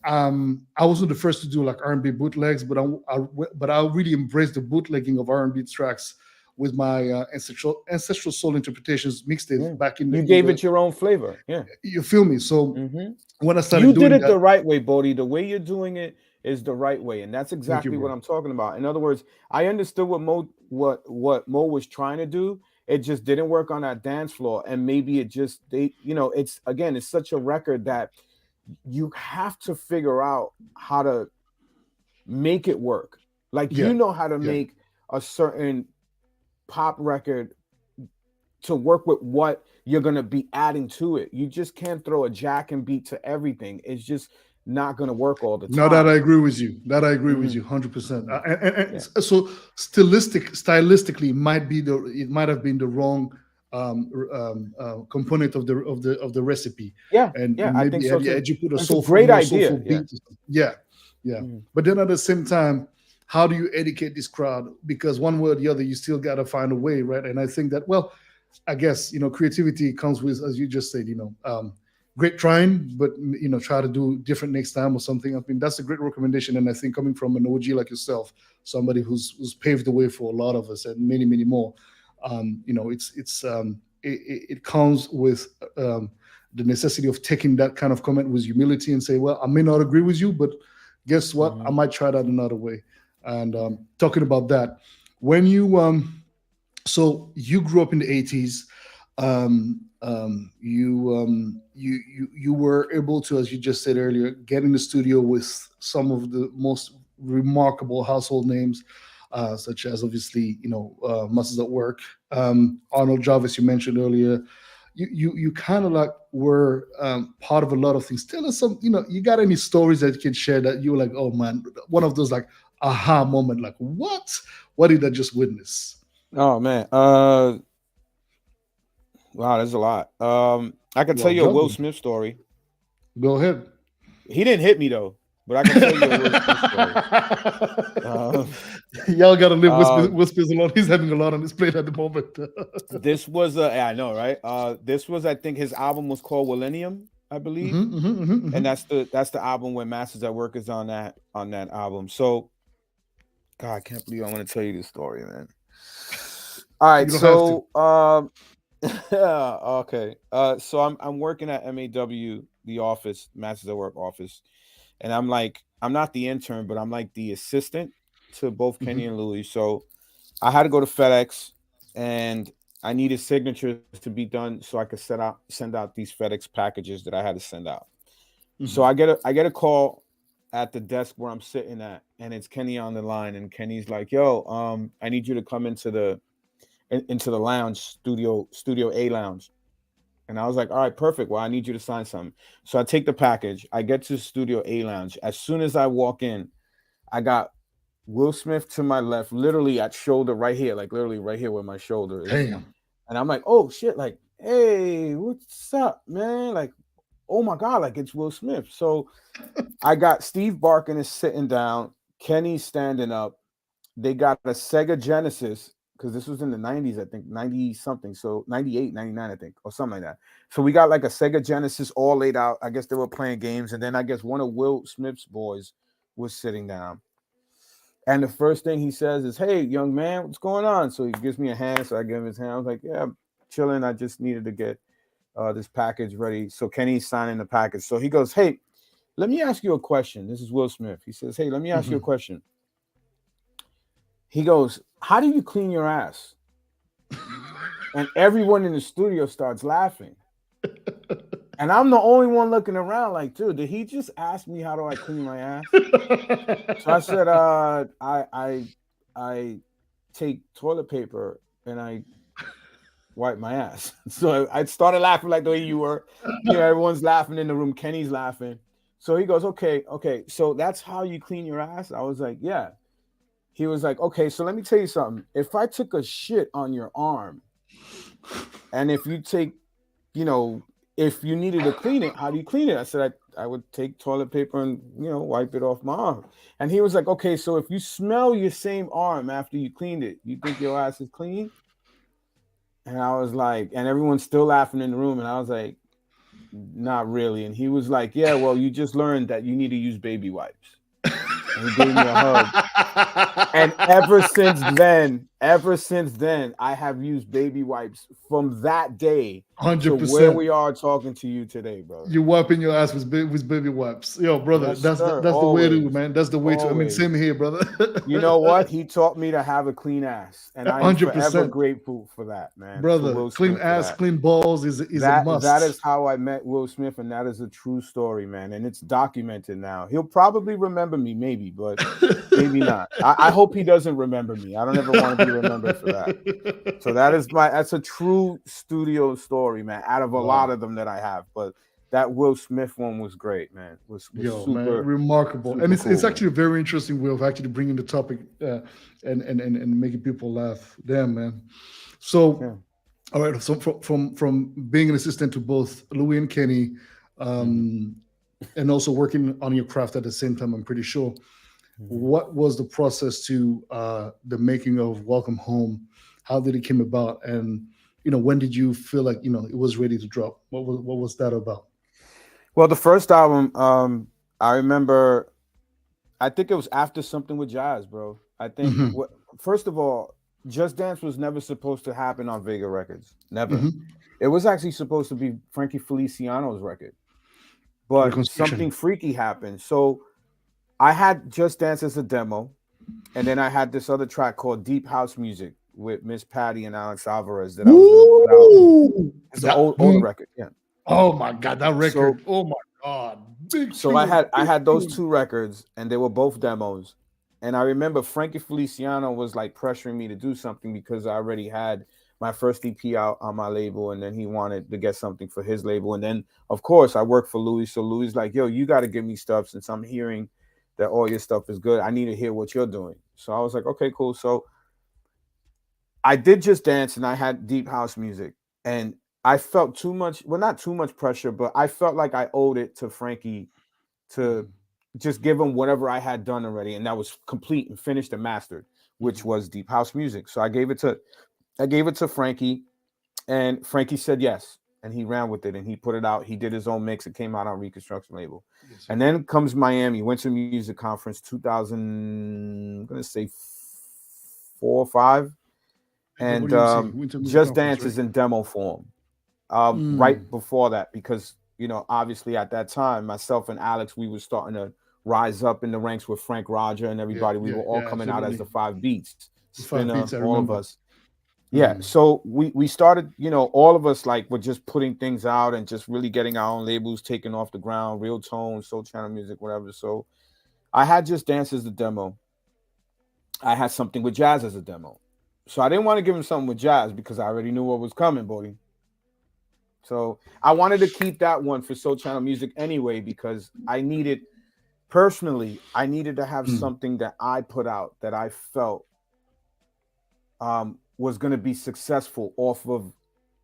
I wasn't the first to do like R&B bootlegs, but I really embraced the bootlegging of R&B tracks with my ancestral soul interpretations mixtape back in the. You gave it your own flavor. Yeah, you feel me? So when I started, you did it the right way, Boddhi. The way you're doing it is the right way, and that's exactly what I'm talking about. In other words, I understood what Mo was trying to do. It just didn't work on that dance floor, and maybe it just it's such a record that you have to figure out how to make it work. Like you know how to make a certain pop record to work with what you're going to be adding to it. You just can't throw a jack and beat to everything. It's just not going to work all the time. No, that I agree with you. With you 100%. So stylistically it might have been the wrong component of the recipe. And maybe I think so too. You put a great idea. But then at the same time, how do you educate this crowd? Because one way or the other, you still got to find a way, right? And I think that, I guess, creativity comes with, as you just said, great trying, but, try to do different next time or something. I mean, that's a great recommendation. And I think coming from an OG like yourself, somebody who's paved the way for a lot of us and many, many more, it comes with the necessity of taking that kind of comment with humility and say, well, I may not agree with you, but guess what? I might try that another way. And talking about that, when you so you grew up in the 80s, you were able to, as you just said earlier, get in the studio with some of the most remarkable household names, such as obviously Masters at Work, Arnold Jarvis, you mentioned earlier. You kind of like were part of a lot of things. Tell us some, you got any stories that you can share that you were like, oh man, one of those like aha moment, like what did I just witness? Oh man, wow, there's a lot. I could tell you a Will Smith story. Go ahead. He didn't hit me though. but I can tell you a Will Smith story. Y'all gotta leave Whispers alone. He's having a lot on his plate at the moment. This was I know, right? This was, I think his album was called Millennium, I believe. And that's the album where Masters at Work is on that album. So God, I can't believe I want to tell you this story, man. All right, so okay. So I'm working at MAW, the office, Masters at Work office, and I'm not the intern, but I'm like the assistant to both Kenny and Louis. So I had to go to FedEx, and I needed signatures to be done so I could send out these FedEx packages that I had to send out. So I get a call at the desk where I'm sitting at, and it's Kenny on the line, and Kenny's like, "Yo, I need you to come into the lounge, studio A lounge." And I was like, "All right, perfect. Well, I need you to sign something." So I take the package. I get to studio A lounge. As soon as I walk in, I got Will Smith to my left, literally at shoulder right here, like literally right here where my shoulder is. Damn. And I'm like, "Oh shit, like, hey, what's up, man?" Like, oh my God, like it's Will Smith. So I got Steve Barkin is sitting down, Kenny standing up. They got a Sega Genesis, because this was in the 90s, I think, 90 something. So 98, 99, I think, or something like that. So we got like a Sega Genesis all laid out. I guess they were playing games. And then I guess one of Will Smith's boys was sitting down. And the first thing he says is, "Hey, young man, what's going on?" So he gives me a hand. So I give him his hand. I was like, "Yeah, I'm chilling. I just needed to get this package ready." So Kenny's signing the package. So he goes, "Hey, let me ask you a question." This is Will Smith. He says, "Hey, let me ask you a question." He goes, "How do you clean your ass?" And everyone in the studio starts laughing. And I'm the only one looking around like, dude, did he just ask me how do I clean my ass? So I said, I take toilet paper and I wipe my ass. So I started laughing like the way you were. You know, everyone's laughing in the room. Kenny's laughing. So he goes, okay. So that's how you clean your ass? I was like, yeah. He was like, okay, so let me tell you something. If I took a shit on your arm, and if you take, if you needed to clean it, how do you clean it? I said, I would take toilet paper and, wipe it off my arm. And he was like, okay, so if you smell your same arm after you cleaned it, you think your ass is clean? And I was like, and everyone's still laughing in the room. And I was like, not really. And he was like, yeah, well, you just learned that you need to use baby wipes. And he gave me a hug. And ever since then, I have used baby wipes from that day 100%. to where we are talking to you today, bro. You're wiping your ass with baby wipes. Yo, brother, Yes, that's sir. the way to, man. That's the way to. I mean, same here, brother. You know what? He taught me to have a clean ass. And I'm 100%. Forever grateful for that, man. Brother, clean ass, clean balls is a must. That is how I met Will Smith, and that is a true story, man. And it's documented now. He'll probably remember me, maybe, but maybe not. I hope he doesn't remember me. I don't ever want to be remembered for that. So that's a true studio story, man, out of a lot of them that I have. But that Will Smith one was great, man. Was super, man, remarkable. And it's actually a very interesting way of actually bringing the topic and making people laugh. Damn, man. So, all right. So from being an assistant to both Louis and Kenny, and also working on your craft at the same time, I'm pretty sure. What was the process to the making of Welcome Home? How did it come about? And when did you feel like it was ready to drop? What was that about? Well, the first album, I remember, I think it was after Something with Jazz, bro. I think, first of all, Just Dance was never supposed to happen on Vega Records. Never. It was actually supposed to be Frankie Feliciano's record. But something freaky happened. So I had Just Dance as a demo. And then I had this other track called Deep House Music with Miss Patty and Alex Alvarez that I was going to put out. It's an old record, yeah. Oh my God, that record! Oh my God, so I had those two records, and they were both demos. And I remember Frankie Feliciano was like pressuring me to do something because I already had my first EP out on my label, and then he wanted to get something for his label. And then, of course, I worked for Louis, so Louis is like, "Yo, you got to give me stuff since I'm hearing that all your stuff is good. I need to hear what you're doing." So I was like, "Okay, cool." So I did Just Dance, and I had Deep House Music, and I felt not too much pressure, but I felt like I owed it to Frankie to just give him whatever I had done already, and that was complete and finished and mastered, which was deep house music. So I gave it to Frankie, and Frankie said yes, and he ran with it, and he put it out. He did his own mix. It came out on Reconstruction label. Yes, and then comes Miami Winter Music Conference 2000, I'm gonna say 4 or 5, and Just Dance is in demo form. Right before that, because obviously at that time, myself and Alex, we were starting to rise up in the ranks with Frank Roger and everybody. We were all coming out as the 5 Beats, Spinner, all of us. Yeah, so we started, all of us like were just putting things out and just really getting our own labels taken off the ground, Real Tone, Soul Channel Music, whatever. So I had Just Dance as the demo. I had something with Jazz as a demo. So I didn't want to give him something with Jazz because I already knew what was coming, Boddhi. So I wanted to keep that one for Soul Channel Music anyway, because I needed to have something that I put out that I felt was going to be successful off of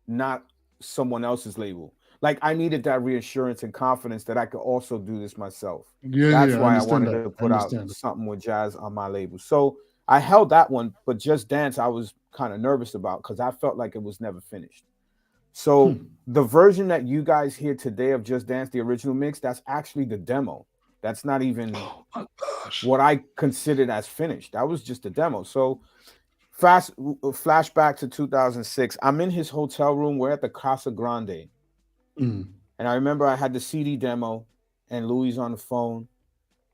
not someone else's label. Like I needed that reassurance and confidence that I could also do this myself. That's why I wanted to put out something with Jazz on my label. So I held that one, but Just Dance I was kind of nervous about because I felt like it was never finished. So the version that you guys hear today of Just Dance, the original mix, that's actually the demo. That's not even what I considered as finished. That was just a demo. So flashback to 2006. I'm in his hotel room. We're at the Casa Grande. And I remember I had the CD demo and Louis on the phone.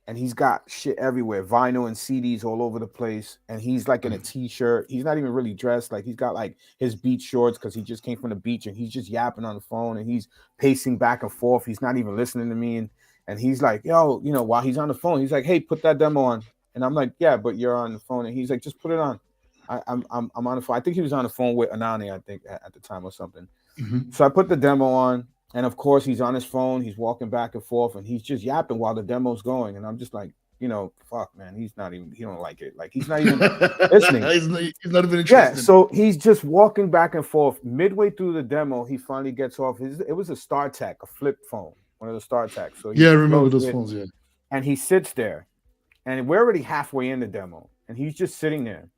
And he's got shit everywhere, vinyl and CDs all over the place. And he's like in a t-shirt. He's not even really dressed. Like he's got like his beach shorts because he just came from the beach and he's just yapping on the phone and he's pacing back and forth. He's not even listening to me. And he's like, yo, while he's on the phone, he's like, hey, put that demo on. And I'm like, yeah, but you're on the phone. And he's like, just put it on. I'm on the phone. I think he was on the phone with Anani, I think, at the time or something. So I put the demo on. And of course, he's on his phone. He's walking back and forth, and he's just yapping while the demo's going. And I'm just like, fuck, man, he don't like it. Like he's not even listening. He's not even interested. Yeah, so he's just walking back and forth. Midway through the demo, he finally gets off. It was a StarTAC, a flip phone, one of the StarTAC. So I remember those phones. Yeah, and he sits there, and we're already halfway in the demo, and he's just sitting there.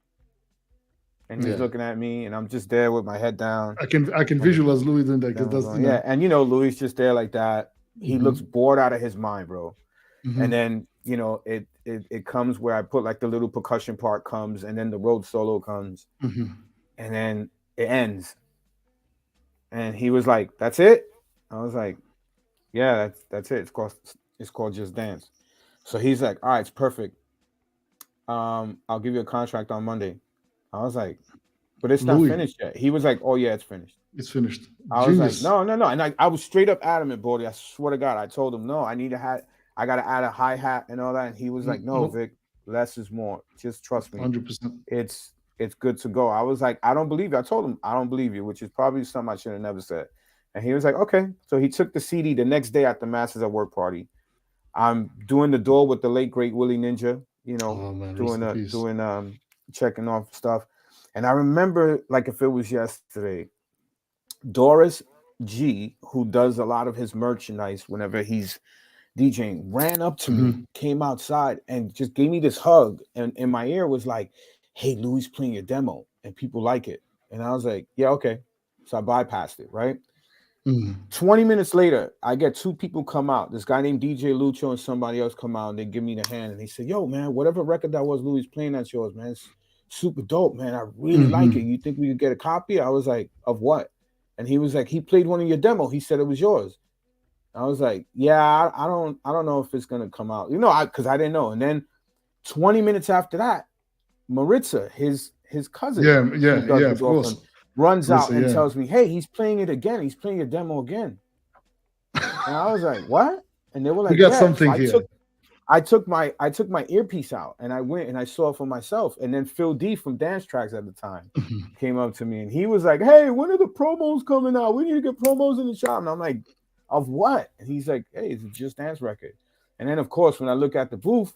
And he's looking at me, and I'm just there with my head down. I can visualize Louis doing that because that's and Louis just there like that. He looks bored out of his mind, bro. And then it comes where I put like the little percussion part comes, and then the Rhodes solo comes, and then it ends. And he was like, "That's it." I was like, "Yeah, that's it. It's called Just Dance." So he's like, "All right, it's perfect. I'll give you a contract on Monday." I was like, but it's not finished yet. He was like, oh, yeah, it's finished. It's finished. I was like, no. And I was straight up adamant, Boddhi. I swear to God. I told him, no, I got to add a hi-hat and all that. And he was like, no, Vic, less is more. Just trust me. 100%. It's good to go. I was like, I don't believe you. I told him, I don't believe you, which is probably something I should have never said. And he was like, okay. So he took the CD the next day at the Masters at Work party. I'm doing the door with the late, great Willie Ninja, doing checking off stuff. And I remember like if it was yesterday, Doris G, who does a lot of his merchandise whenever he's DJing, ran up to me, came outside and just gave me this hug. And in my ear was like, hey, Louis playing your demo and people like it. And I was like, yeah, okay. So I bypassed it, right? 20 minutes later, I get 2 people come out. This guy named DJ Lucho and somebody else come out and they give me the hand and they say, yo, man, whatever record that was Louis playing, that's yours, man. It's super dope, man. I really like it. You think we could get a copy? I was like, of what? And he was like, he played one of your demo. He said it was yours. I was like, yeah, I don't know if it's gonna come out, because I didn't know. And then 20 minutes after that, Maritza, his cousin, of course, runs out and tells me, hey, he's playing it again. He's playing your demo again. And I was like, what? And they were like, we got something here. I took my earpiece out and I went and I saw it for myself. And then Phil D from Dance Tracks at the time came up to me and he was like, hey, when are the promos coming out? We need to get promos in the shop. And I'm like, of what? And he's like, hey, it's a Just Dance record. And then, of course, when I look at the booth,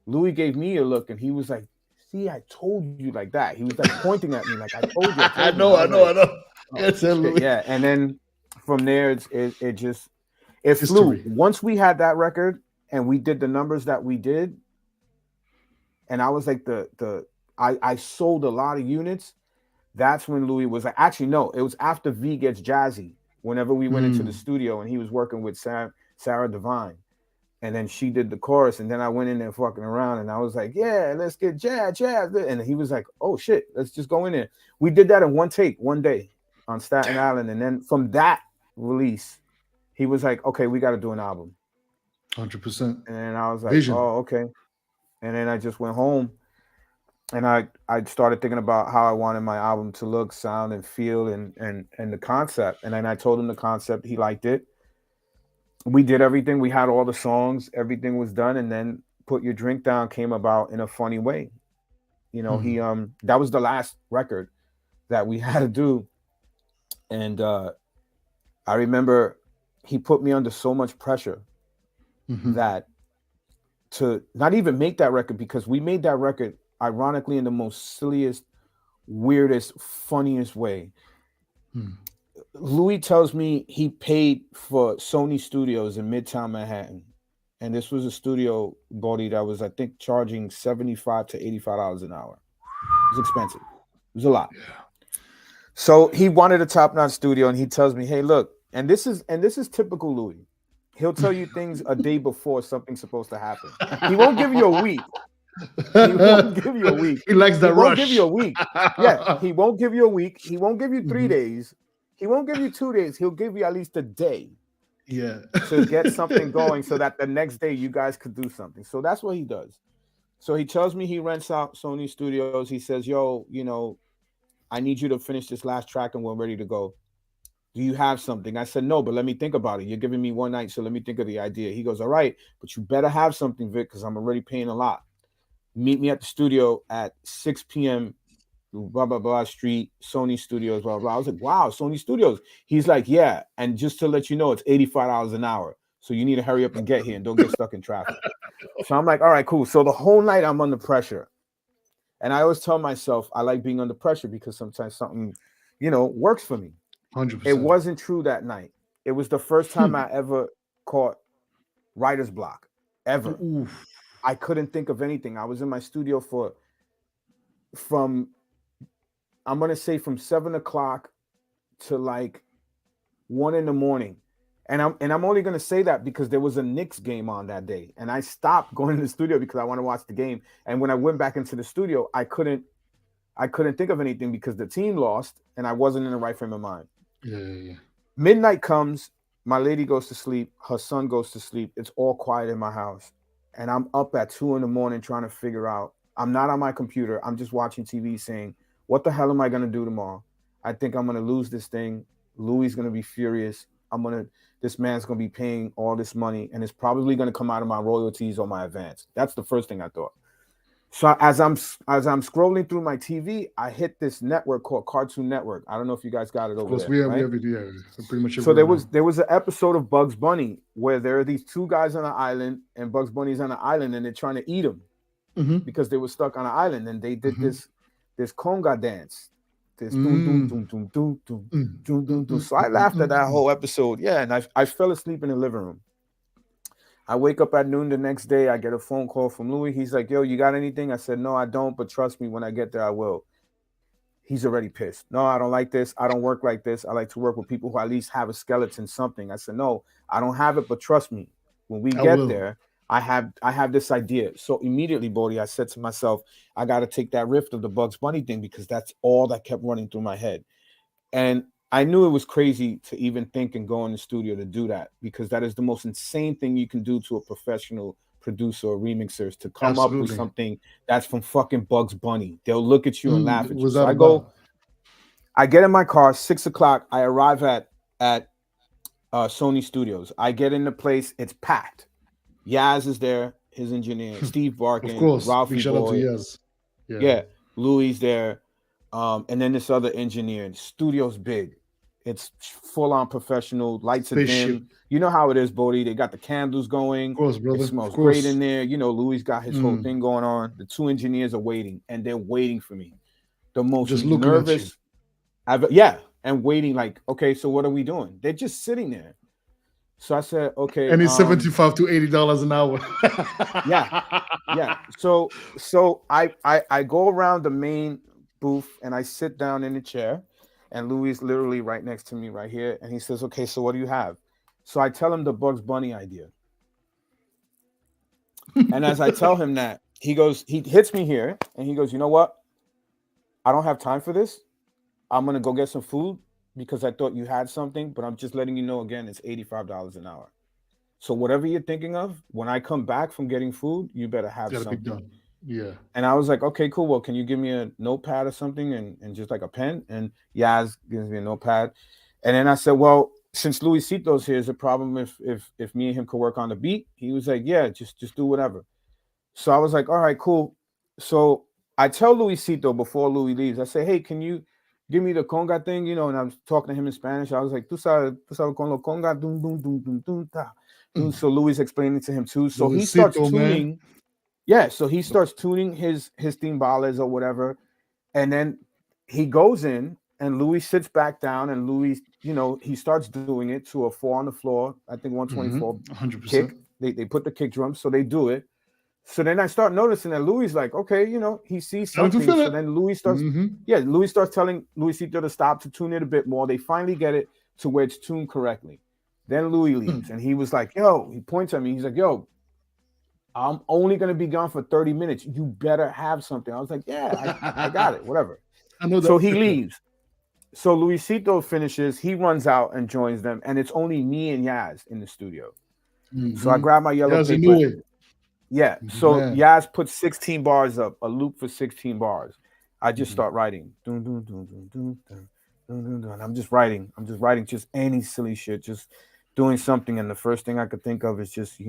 Louis gave me a look and he was like, see, I told you, like that. He was like pointing at me like, I told you. I know. Yeah. And then from there, it flew. Once we had that record, and we did the numbers that we did, and I was like I sold a lot of units. That's when Louis was like, actually, no, it was after V Gets Jazzy. Whenever we went into the studio and he was working with Sarah Devine, and then she did the chorus, and then I went in there fucking around, and I was like, yeah, let's get jazz. And he was like, oh shit, let's just go in there. We did that in one take, one day on Staten Island, and then from that release, he was like, okay, we got to do an album. 100%. And then I was like, Vision. oh, okay. And then I just went home, and I started thinking about how I wanted my album to look, sound, and feel, and the concept. And then I told him the concept. He liked it. We did everything. We had all the songs. Everything was done. And then Put Your Drink Down came about in a funny way. You know, he that was the last record that we had to do. And I remember he put me under so much pressure that to not even make that record, because we made that record ironically in the most silliest, weirdest, funniest way. Louis tells me he paid for Sony Studios in Midtown Manhattan, and this was a studio, Boddhi, that was, I think, charging $75 to $85 an hour. It was expensive. It was a lot. So he wanted a top-notch studio, and he tells me, "Hey, look," and this is typical Louis. He'll tell you things a day before something's supposed to happen. He won't give you a week. He won't give you a week. He likes the rush. He won't give you a week. Yeah, he won't give you a week. He won't give you 3 days. He won't give you 2 days. He'll give you at least a day. Yeah. To get something going so that the next day you guys could do something. So that's what he does. So he tells me he rents out Sony Studios. He says, yo, you know, I need you to finish this last track and we're ready to go. Do you have something? I said, no, but let me think about it. You're giving me one night, so let me think of the idea. He goes, all right, but you better have something, Vic, because I'm already paying a lot. Meet me at the studio at 6 p.m., blah, blah, blah, street, Sony Studios, blah, blah. I was like, wow, Sony Studios. He's like, yeah, and just to let you know, it's $85 an hour. So you need to hurry up and get here and don't get stuck in traffic. So I'm like, all right, cool. So the whole night I'm under pressure. And I always tell myself I like being under pressure because sometimes something, you know, works for me. 100%. It wasn't true that night. It was the first time I ever caught writer's block, ever. Oof. I couldn't think of anything. I was in my studio from I'm going to say from 7 o'clock to like 1 a.m. And I'm only going to say that because there was a Knicks game on that day. And I stopped going to the studio because I want to watch the game. And when I went back into the studio, I couldn't think of anything because the team lost and I wasn't in the right frame of mind. Yeah. Midnight comes, my lady goes to sleep, her son goes to sleep. It's all quiet in my house. And I'm up at 2 a.m. trying to figure out. I'm not on my computer. I'm just watching TV saying, what the hell am I going to do tomorrow? I think I'm going to lose this thing. Louis is going to be furious. This man's going to be paying all this money, and it's probably going to come out of my royalties or my advance. That's the first thing I thought. So as I'm scrolling through my TV, I hit this network called Cartoon Network. I don't know if you guys got it over there. Of course, we have it. Yeah, pretty much. So there was an episode of Bugs Bunny where there are these two guys on an island, and Bugs Bunny's on an island, and they're trying to eat him because they were stuck on an island, and they did this conga dance. This doom, doom, doom, doom, doom, doom, doom, doom. So I laughed at that whole episode. Yeah, and I fell asleep in the living room. I wake up at noon the next day. I get a phone call from Louis. He's like, yo, you got anything? I said, no, I don't, but trust me, when I get there, I will. He's already pissed. No, I don't like this. I don't work like this. I like to work with people who at least have a skeleton, something. I said, no, I don't have it, but trust me, when we get there, I have this idea. So immediately, Boddhi, I said to myself, I got to take that riff of the Bugs Bunny thing because that's all that kept running through my head. And I knew it was crazy to even think and go in the studio to do that because that is the most insane thing you can do to a professional producer or remixer is to come up with something that's from fucking Bugs Bunny. They'll look at you and laugh at you. So I get in my car, 6 o'clock. I arrive at Sony Studios. I get in the place. It's packed. Yaz is there, his engineer. Steve Barkin, of course, Ralphie Boy. Yaz. Yeah, Louis there. And then this other engineer. The studio's big. It's full-on professional. Lights are dim. You know how it is, Boddhi. They got the candles going. Of course, brother. It smells great in there. You know, Louis got his whole thing going on. The two engineers are waiting, and they're waiting for me. The most nervous. And waiting like, okay, so what are we doing? They're just sitting there. So I said, okay, And it's 75 to $80 an hour. yeah, yeah. So I go around the main booth and I sit down in the chair, and Louis is literally right next to me right here, and he says, okay, so what do you have? So I tell him the Bugs Bunny idea. And as I tell him that, he hits me here and he goes, you know what? I don't have time for this. I'm gonna go get some food because I thought you had something, but I'm just letting you know again, it's $85 an hour. So whatever you're thinking of, when I come back from getting food, you better It's have got to be something. done. Yeah. And I was like, okay, cool. Well, can you give me a notepad or something and just like a pen? And Yaz gives me a notepad. And then I said, well, since Luisito's here, is a problem if me and him could work on the beat? He was like, yeah, just do whatever. So I was like, all right, cool. So I tell Luisito before Louis leaves, I say, hey, can you give me the conga thing? You know, and I was talking to him in Spanish. I was like, tú sabes con lo conga, dum, dum, dum, dum, dum, ta. So Louis explaining to him too. So he starts Luisito, man. tuning. Yeah, so he starts tuning his timbales or whatever, and then he goes in and Louis sits back down and Louis, he starts doing it to a 4 on the floor, I think 124 100%. kick. They put the kick drum, so they do it. So then I start noticing that Louis like, okay, he sees Time to something. feel So it. then Louis starts, Mm-hmm. yeah, Louis starts telling Luisito to stop, to tune it a bit more. They finally get it to where it's tuned correctly. Then Louis leaves and he was like, yo, he points at me. He's like, yo, I'm only going to be gone for 30 minutes. You better have something. I was like, yeah, I got it, whatever. I know So that he feeling. leaves. So Luisito finishes. He runs out and joins them. And it's only me and Yaz in the studio. So I Mm-hmm. grab my yellow Yes, you knew paper. it. Yeah. So Man. Yaz puts 16 bars up, a loop for 16 bars. I just Mm-hmm. start writing. Dun, dun, dun, dun, dun, dun, dun, dun, dun. I'm just writing. I'm just writing just any silly shit, just doing something. And the first thing I could think of is just,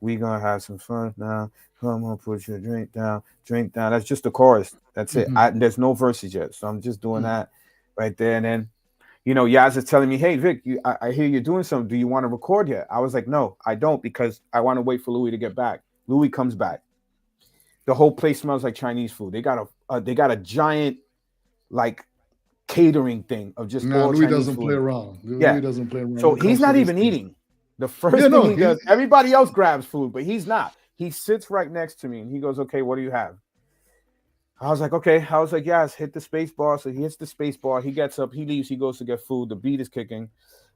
we gonna have some fun now. Come on, put your drink down, drink down. That's just the chorus. That's it. Mm-hmm. There's no verses yet. So I'm just doing Mm-hmm. that right there. And then, Yaz is telling me, hey, Vic, I hear you're doing something. Do you want to record yet? I was like, no, I don't, because I want to wait for Louis to get back. Louis comes back. The whole place smells like Chinese food. They got a giant like catering thing of just Nah, all Louis Chinese doesn't play food. around. Yeah. Louis doesn't play around when So it he's comes to not these even things. eating. The Yeah, first thing no, he he's does, everybody else grabs food, but he's not. He sits right next to me and he goes, okay, what do you have? I was like, okay. I was like, yes, hit the space bar. So he hits the space bar. He gets up, he leaves, he goes to get food. The beat is kicking.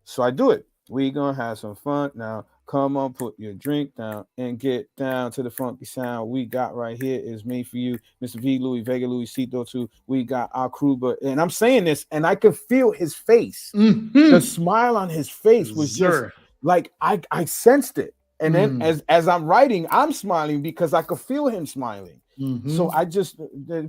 So I do it. We gonna have some fun now. Come on, put your drink down and get down to the funky sound. We got right here is made for you, Mr.V, Louis Vega, Louis Cito too. We got our crew, and I'm saying this, and I could feel his face. The mm-hmm. smile on his face was just Sir. like I sensed it. And then Mm-hmm. as I'm writing, I'm smiling because I could feel him smiling. So Mm-hmm. I just this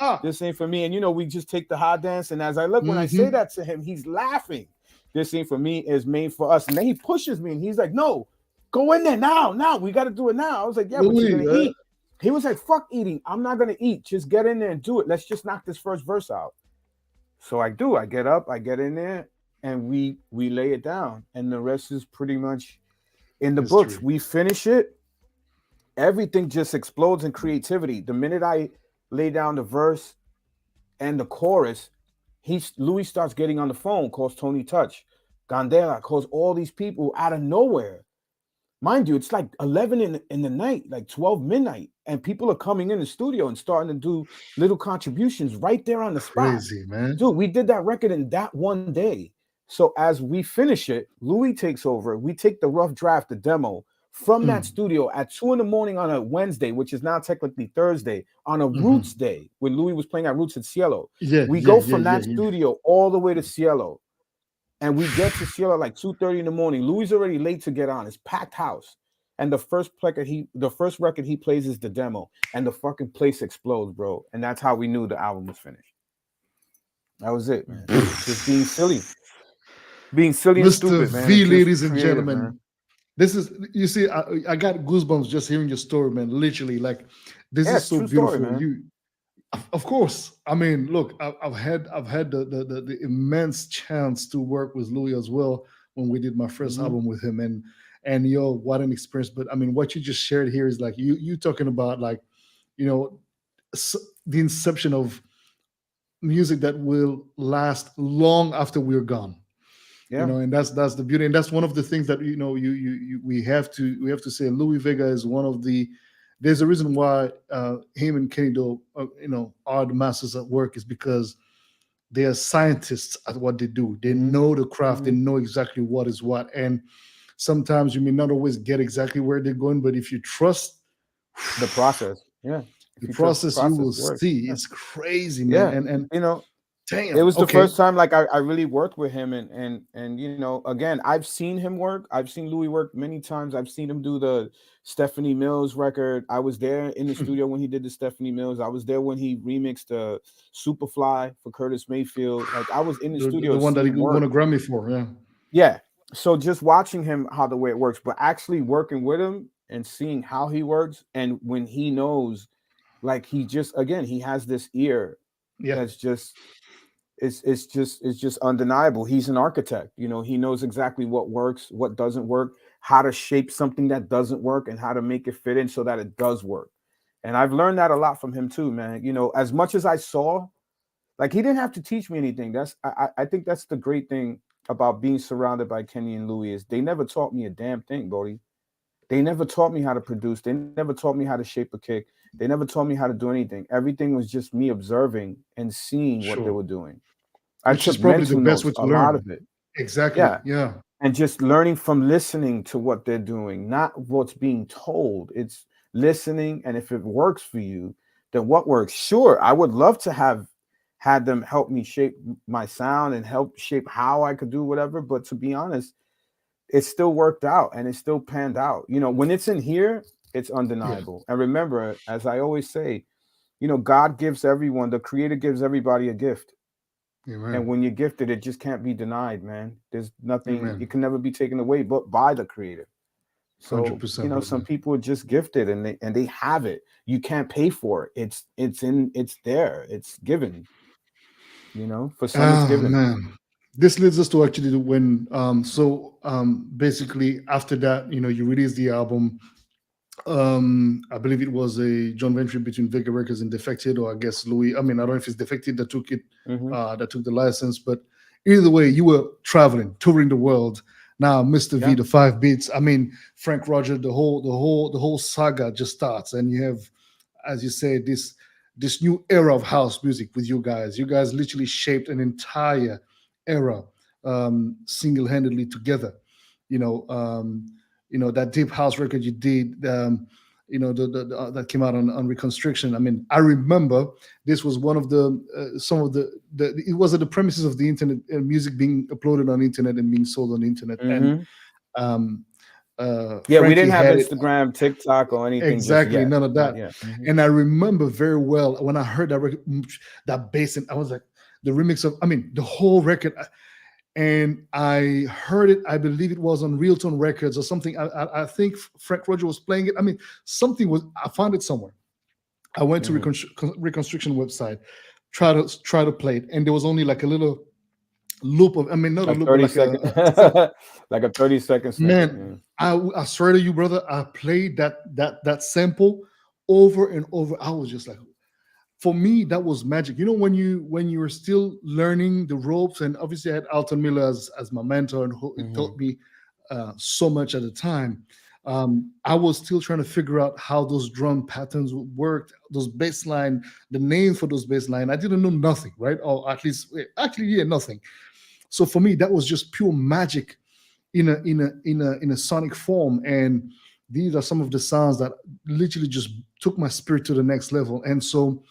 Ah. ain't for me. And we just take the hot dance. And as I look, when I say Mm-hmm. that to him, he's laughing. This ain't for me is made for us. And then he pushes me and he's like, no, go in there now. Now we got to do it now. I was like, yeah, but you're Louis, gonna eat. He was like, fuck eating. I'm not gonna eat. Just get in there and do it. Let's just knock this first verse out. So I do. I get up, I get in there, and we lay it down. And the rest is pretty much in the books. history. We finish it. Everything just explodes in creativity. The minute I lay down the verse and the chorus, Louis starts getting on the phone, calls Tony Touch, Gandela, calls all these people out of nowhere. Mind you, it's like 11 in the night, like 12 midnight, and people are coming in the studio and starting to do little contributions right there on the spot. Crazy, man. Dude, we did that record in that one day. So as we finish it, Louis takes over. We take the rough draft, the demo, from that Mm. studio at 2 in the morning on a Wednesday, which is now technically Thursday, on a Roots Mm-hmm. day when Louis was playing at Roots at Cielo. Yeah, We yeah, go yeah, from yeah, that yeah. studio all the way to Cielo. And we get to Cielo like 2:30 in the morning. Louis is already late to get on. It's packed house. And the first record he plays is the demo. And the fucking place explodes, bro. And that's how we knew the album was finished. That was it, man. Just being silly. Being silly and Mr. stupid, man. And V, just ladies and creative, man. gentlemen. This is, you see, I got goosebumps just hearing your story, man. Literally, like, this Yeah, is it's a so true story, beautiful. man. Of course. I mean, look, I've had the immense chance to work with Louis as well when we did my first Mm-hmm. album with him, and yo, what an experience! But I mean, what you just shared here is like you talking about like, you know, the inception of music that will last long after we're gone. Yeah. And that's the beauty, and that's one of the things that we have to say. Louis Vega is one of the. There's a reason why him and Kenny Do, are the masters at work, is because they are scientists at what they do. They Mm-hmm. know the craft. They Mm-hmm. know exactly what is what, and sometimes you may not always get exactly where they're going, but if you trust The process. Yeah. the If you trust the process, you process, will it works. see Yeah. it's crazy, man. Yeah. And You know, it damn, was the okay. first time like I really worked with him, and again, I've seen him work. I've seen Louis work many times. I've seen him do the Stephanie Mills record. I was there in the studio when he did the Stephanie Mills. I was there when he remixed Superfly for Curtis Mayfield. Like I was in the The studio one that seeing he him won work. a Grammy for, yeah. Yeah. So just watching him, how the way it works, but actually working with him and seeing how he works, and when he knows, like he just, again, he has this ear Yeah. that's just, it's just undeniable. He's an architect. He knows exactly what works, what doesn't work, how to shape something that doesn't work, and how to make it fit in so that it does work. And I've learned that a lot from him too, man. As much as I saw, like, he didn't have to teach me anything. I think that's the great thing about being surrounded by Kenny and Louis, is they never taught me a damn thing, Bodie. They never taught me how to produce. They never taught me how to shape a kick. They never taught me how to do anything. Everything was just me observing and seeing what they Sure. were doing. I Which is took probably the mental best notes, way to a lot learn. of it. Exactly. Yeah. Yeah. And just learning from listening to what they're doing, not what's being told. It's listening. And if it works for you, then what works? Sure, I would love to have had them help me shape my sound and help shape how I could do whatever. But to be honest, it still worked out and it still panned out. When it's in here, it's Yeah. undeniable. And remember, as I always say, God gives everyone, the creator gives everybody a gift. And Amen. when you're gifted, it just can't be denied, man. There's nothing, it Amen. can never be taken away but by the creator. So, 100%, some brother. people are just gifted, and they have it. You can't pay for it. It's there. It's given. For some it's Oh given. man. This leads us to actually when basically after that, you release the album. I believe it was a joint venture between Vega Records and Defected, or I guess Louis. I mean, I don't know if it's Defected that took it, Hmm. that took the license, but either way, you were traveling, touring the world. Now, Mr. V, Yeah. the 5 beats. I mean, Frank Roger, the whole saga just starts, and you have, as you say, this new era of house music with you guys. You guys literally shaped an entire era, single-handedly together. You know, um, that deep house record you did, that came out on Reconstruction. I mean, I remember this was one of the some of the it was at the premises of the internet, music being uploaded on the internet and being sold on the internet, and Hmm. um Yeah, we Frankie didn't have had it. Instagram, TikTok, or anything just Exactly, yet. none of Not that. yet. Hmm. And I remember very well when I heard that record, that bass, and I was like, the remix of, I mean, the whole record. And I heard it. I believe it was on Real Tone Records or something. I think Frank Roger was playing it. I mean, something was. I found it somewhere. I went to Hmm. Reconstruction website, try to play it, and there was only like a little loop of. I mean, not a Like loop, but 30 like a. second, like a 30-second snippet. Yeah. Man, I swear to you, brother, I played that sample over and over. I was just like, for me, that was magic. When you were still learning the ropes, and obviously I had Alton Miller as my mentor, and who Hmm. taught me so much at the time. I was still trying to figure out how those drum patterns worked, those bass line, the name for those bass line. I didn't know nothing, right? Or at least, actually, yeah, nothing. So for me, that was just pure magic in a sonic form. And these are some of the sounds that literally just took my spirit to the next level. And so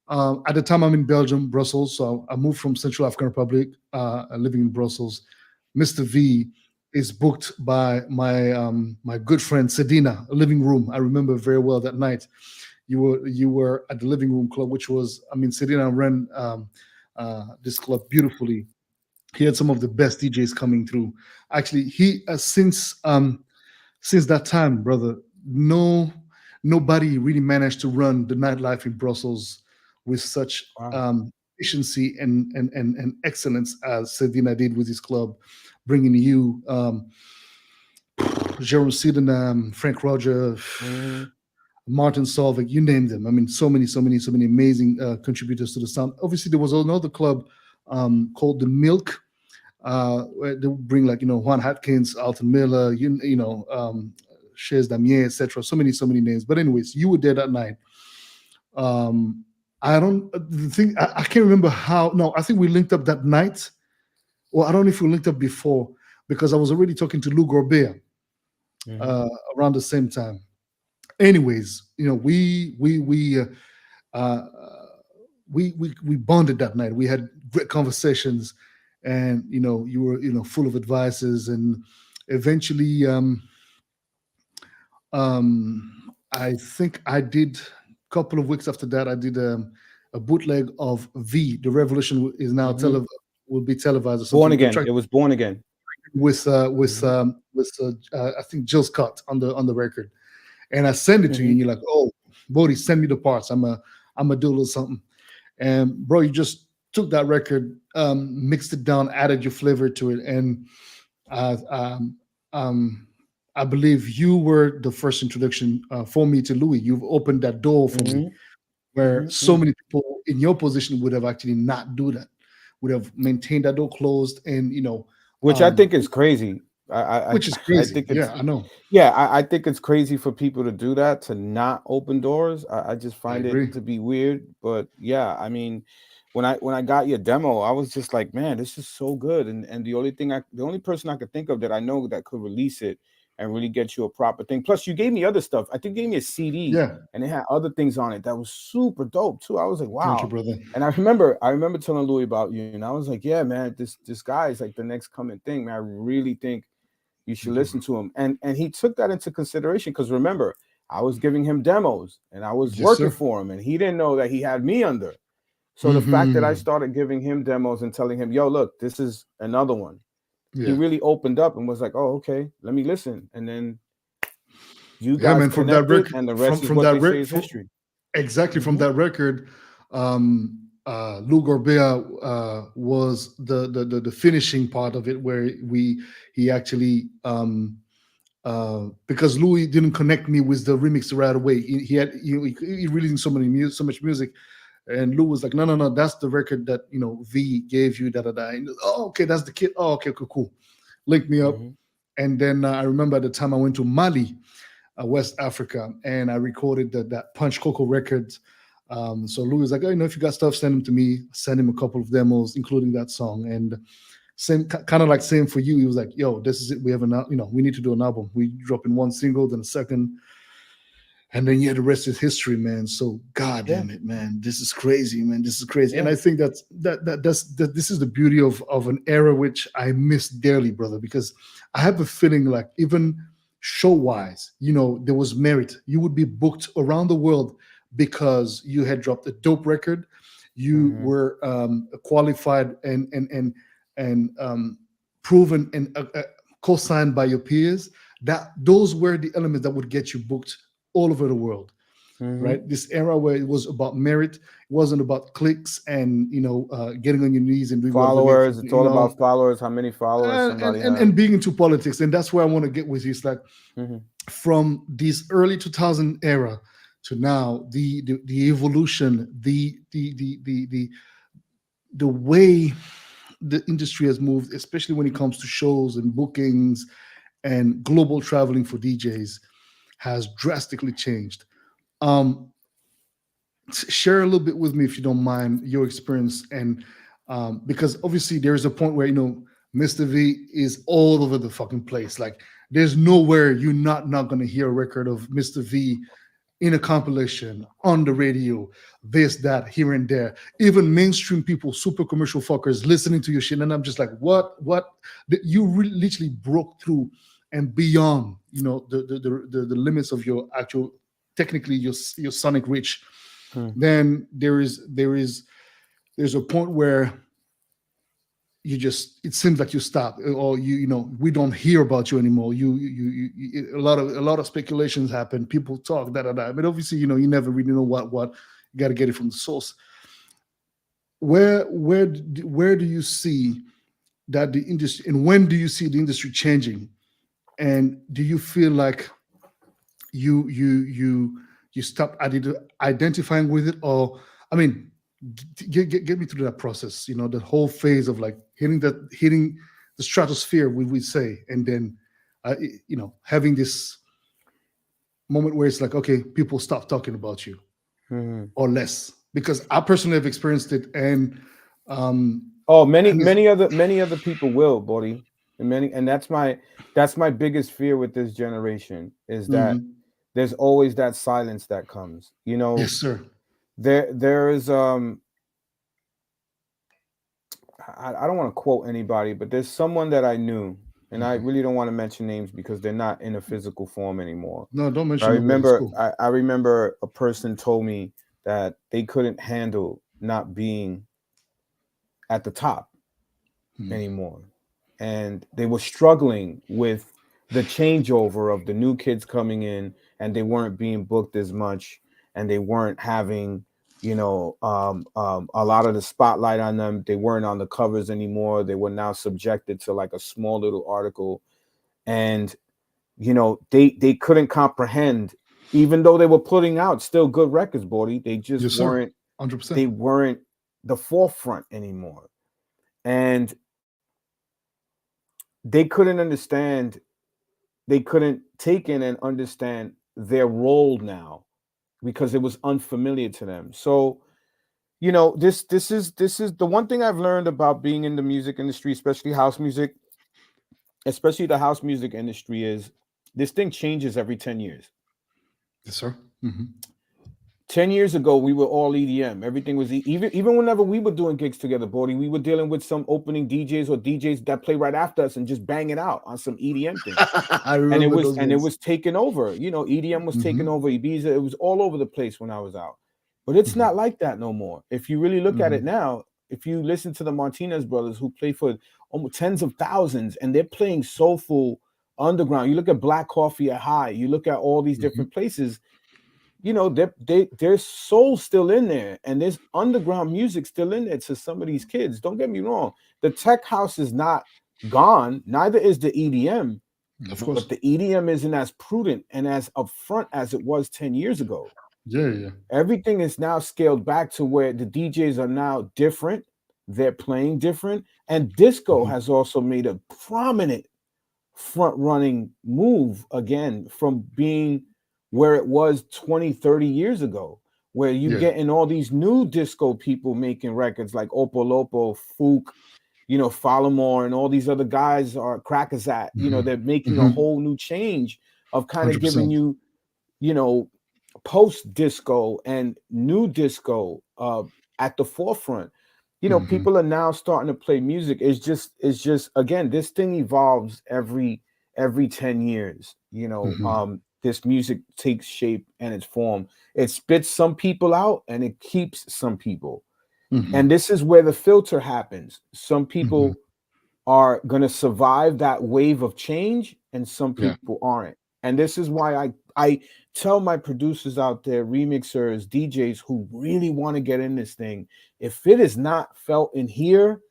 at the time, I'm in Belgium, Brussels. So I moved from Central African Republic, living in Brussels. Mr. V is booked by my good friend Sedina, a living room. I remember very well that night. You were at the living room club, which was, I mean, Sedina ran this club beautifully. He had some of the best DJs coming through. Actually, he since that time, brother, nobody really managed to run the nightlife in Brussels with such Wow. efficiency and excellence as Sedina did with his club, bringing you Jerome Sydenham, Frank Roger, Hmm. Martin Solveig, you name them. I mean, so many amazing contributors to the sound. Obviously, there was another club called the Milk. Where they would bring like Juan Hatkins, Alton Miller, Chez Damier, etc. So many names. But anyways, you were there that night. I don't the thing I can't remember how. No, I think we linked up that night. Well, I don't know if we linked up before because I was already talking to Lou Gorbea around the same time. Anyways, uh, we bonded that night. We had great conversations, and you were full of advices, and eventually, I think I did a couple of weeks after that. I did a bootleg of V. The Revolution is now will be televised or Born something. The Again. track It was Born Again. with Jill Scott on the record, and I send it to you, and you're like, "Oh, Bodhi, send me the parts. I'm gonna do a little something." And bro, you just took that record, mixed it down, added your flavor to it, and uh, um, um, I believe you were the first introduction for me to Louis. You've opened that door for me, where so many people in your position would have actually not do that, would have maintained that door closed, and Which I think is crazy. which is I crazy. think it's Yeah, I know. yeah, I think it's crazy for people to do that, to not open doors. I just I find it agree. to be weird. But yeah, I mean, when I got your demo, I was just like, man, this is so good. And the only person I could think of that I know that could release it and really get you a proper thing. Plus, you gave me other stuff. I think you gave me a CD Yeah, and it had other things on it that was super dope too. I was like, thank you, wow. brother. And I remember telling Louis about you, and I was like, yeah, man, this guy is like the next coming thing, man. I really think you should Thank you, listen bro. to him. And he took that into consideration because remember, I was giving him demos and I was Yes, working sir. for him, and he didn't know that he had me under. So the fact that I Hmm. started giving him demos and telling him, yo, look, this is another one, he Yeah, really opened up and was like, oh, okay, let me listen. And then you yeah, guys man. From that connected, record, and the rest is from what that they say record, is history. exactly from Mm-hmm. that record, Lou Gorbea was the finishing part of it, where he actually because Louis didn't connect me with the remix right away. He had he releasing so much music, and Lou was like, no, no, no, that's the record that V gave you, da da da. And, oh, okay, that's the kid. Oh, okay, cool, cool. Link me up, Mm-hmm. and then I remember at the time I went to Mali, West Africa, and I recorded that Punch Coco record. So Louis was like, oh, if you got stuff, send them to me. Send him a couple of demos, including that song. And same kind of like same for you. He was like, yo, this is it. We have we need to do an album. We drop in one single, then a second, and then yeah, the rest is history, man. So god Yeah, damn it, man, this is crazy, man. This is crazy. And yeah, I think that this is the beauty of an era which I miss dearly, brother, because I have a feeling like even show wise, there was merit. You would be booked around the world because you had dropped a dope record. You mm-hmm. were qualified and proven and co-signed by your peers. That those were the elements that would get you booked all over the world, Mm-hmm. right? This era where it was about merit, it wasn't about clicks and getting on your knees and doing whatever they Followers. It's all about followers. How many followers and, somebody and has. and being into politics. And that's where I want to get with you. It's like Mm-hmm. from this early 2000 era to now, the evolution, the way the industry has moved, especially when it comes to shows and bookings and global traveling for DJs, has drastically changed. Um, Share a little bit with me, if you don't mind, your experience, and because obviously there is a point where Mr. V is all over the fucking place. Like there's nowhere you're not gonna hear a record of Mr. V in a compilation on the radio, this, that, here and there. Even mainstream people, super commercial fuckers, listening to your shit, and I'm just like, what? You really literally broke through and beyond, the limits of your actual, technically your sonic reach. Then there's a point where it seems like you stop, or we don't hear about you anymore. A lot of speculations happen, people talk, da da da, but obviously you never really know what. You got to get it from the source. Where do you see that the industry, and when do you see the industry changing, and do you feel like you stop identifying with it, or I mean, get me through that process, the whole phase of like hitting stratosphere, we say, and then having this moment where it's like, okay, people stop talking about you or less, because I personally have experienced it, and many other people will, Boddhi, and that's my biggest fear with this generation is that there's always that silence that comes. yes, sir. There is I don't want to quote anybody, but there's someone that I knew, and I really don't want to mention names because they're not in a physical form anymore. No, don't I mention nobody. remember Cool. I remember a person told me that they couldn't handle not being at the top anymore, and they were struggling with the changeover of the new kids coming in, and they weren't being booked as much, and they weren't having a lot of the spotlight on them. They weren't on the covers anymore. They were now subjected to like a small little article, and they couldn't comprehend, even though they were putting out still good records, Boddhi. They just weren't 100%. They weren't the forefront anymore, and they couldn't understand. They couldn't take in and understand their role now because it was unfamiliar to them. So, this is the one thing I've learned about being in the music industry, especially house music, especially the house music industry, is this thing changes every 10 years. Yes, sir. 10 years ago, we were all EDM. Everything was even whenever we were doing gigs together, Boddhi, we were dealing with some opening DJs or DJs that play right after us and just bang it out on some EDM thing. I remember those days. It was taken over. EDM was taken over. Ibiza. It was all over the place when I was out. But it's not like that no more. If you really look at it now, if you listen to the Martinez brothers who play for almost tens of thousands and they're playing soulful underground. You look at Black Coffee at High. You look at all these different places. There's soul still in there, and there's underground music still in there to some of these kids. Don't get me wrong. The tech house is not gone. Neither is the EDM. Of course. But the EDM isn't as prudent and as upfront as it was 10 years ago. Yeah. Everything is now scaled back to where the DJs are now different. They're playing different. And disco has also made a prominent front-running move again from being where it was 20, 30 years ago, where you getting all these new disco people making records like Opolopo, Fook, Fallamore, and all these other guys are Crackazat. They're making a whole new change of kind of 100%. giving you, post-disco and new disco at the forefront. People are now starting to play music. It's just again, this thing evolves every 10 years. This music takes shape and its form. It spits some people out and it keeps some people. And this is where the filter happens. Some people are going to survive that wave of change and some people aren't. And this is why I tell my producers out there, remixers, DJs who really want to get in this thing, if it is not felt in here,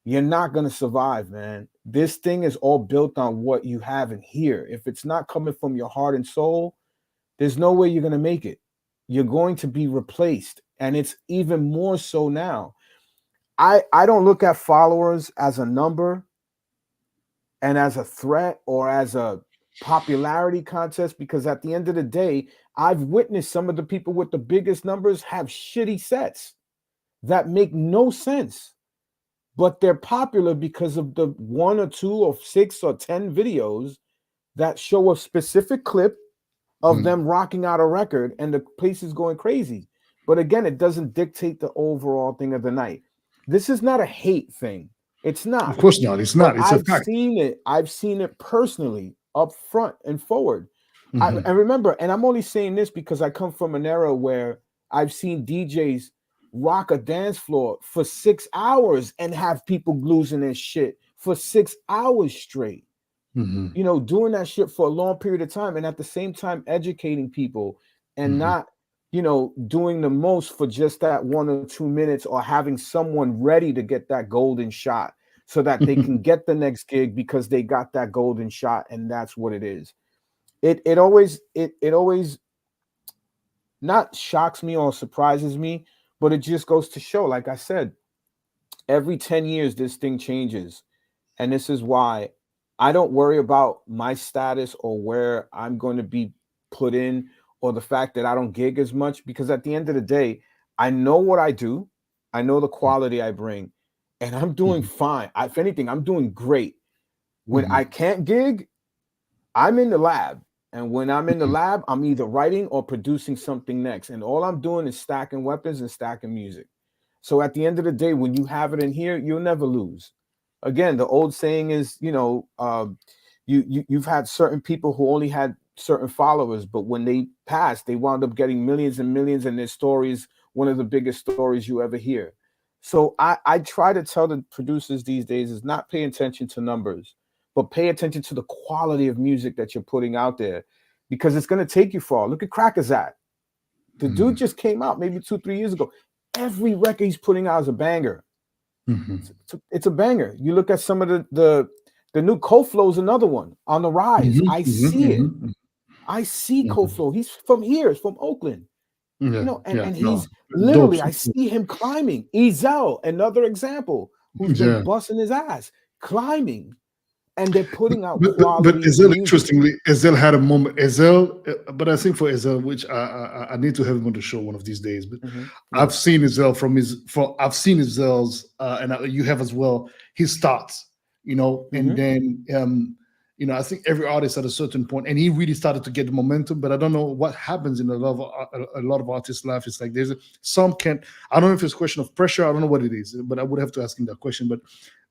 you're not going to survive, man. This thing is all built on what you have in here. If it's not coming from your heart and soul, there's no way you're going to make it. You're going to be replaced. And it's even more so now. I don't look at followers as a number and as a threat or as a popularity contest, because at the end of the day, I've witnessed some of the people with the biggest numbers have shitty sets that make no sense. But they're popular because of the 1 or 2 or 6 or 10 videos that show a specific clip of them rocking out a record and the place is going crazy. But again, it doesn't dictate the overall thing of the night. This is not a hate thing. It's not. Of course not. It's not. It's a fact. I've seen it personally up front and forward. And remember, and I'm only saying this because I come from an era where I've seen DJs rock a dance floor for 6 hours and have people losing their shit for 6 hours straight. Doing that shit for a long period of time and at the same time educating people and not, doing the most for just that 1 or 2 minutes or having someone ready to get that golden shot so that they can get the next gig because they got that golden shot and that's what it is. It always not shocks me or surprises me, but it just goes to show, like I said, every 10 years, this thing changes. And this is why I don't worry about my status or where I'm going to be put in, or the fact that I don't gig as much, because at the end of the day, I know what I do. I know the quality I bring, and I'm doing fine. If anything, I'm doing great. When I can't gig, I'm in the lab. And when I'm in the lab, I'm either writing or producing something next. And all I'm doing is stacking weapons and stacking music. So at the end of the day, when you have it in here, you'll never lose. Again, the old saying is, you've had certain people who only had certain followers, but when they passed, they wound up getting millions and millions, and their stories, one of the biggest stories you ever hear. So I try to tell the producers these days is not pay attention to numbers, but pay attention to the quality of music that you're putting out there, because it's going to take you far. Look at Crackerzat. The dude just came out maybe 2-3 years ago. Every record he's putting out is a banger. It's a banger. You look at some of the new Koflo is another one on the rise. I see it. I see Koflo. He's from here. He's from Oakland. And he's literally, I see him climbing. Ezel, another example, who's been busting his ass, climbing. And they're putting out quality. But Ezel, interestingly, Ezel had a moment. But I think for Ezel, which I need to have him on the show one of these days. But I've seen Ezel I've seen Ezel's, and you have as well, his starts, and then I think every artist at a certain point, and he really started to get the momentum. But I don't know what happens in a lot of artists' life. It's like some can't. I don't know if it's a question of pressure. I don't know what it is, but I would have to ask him that question. But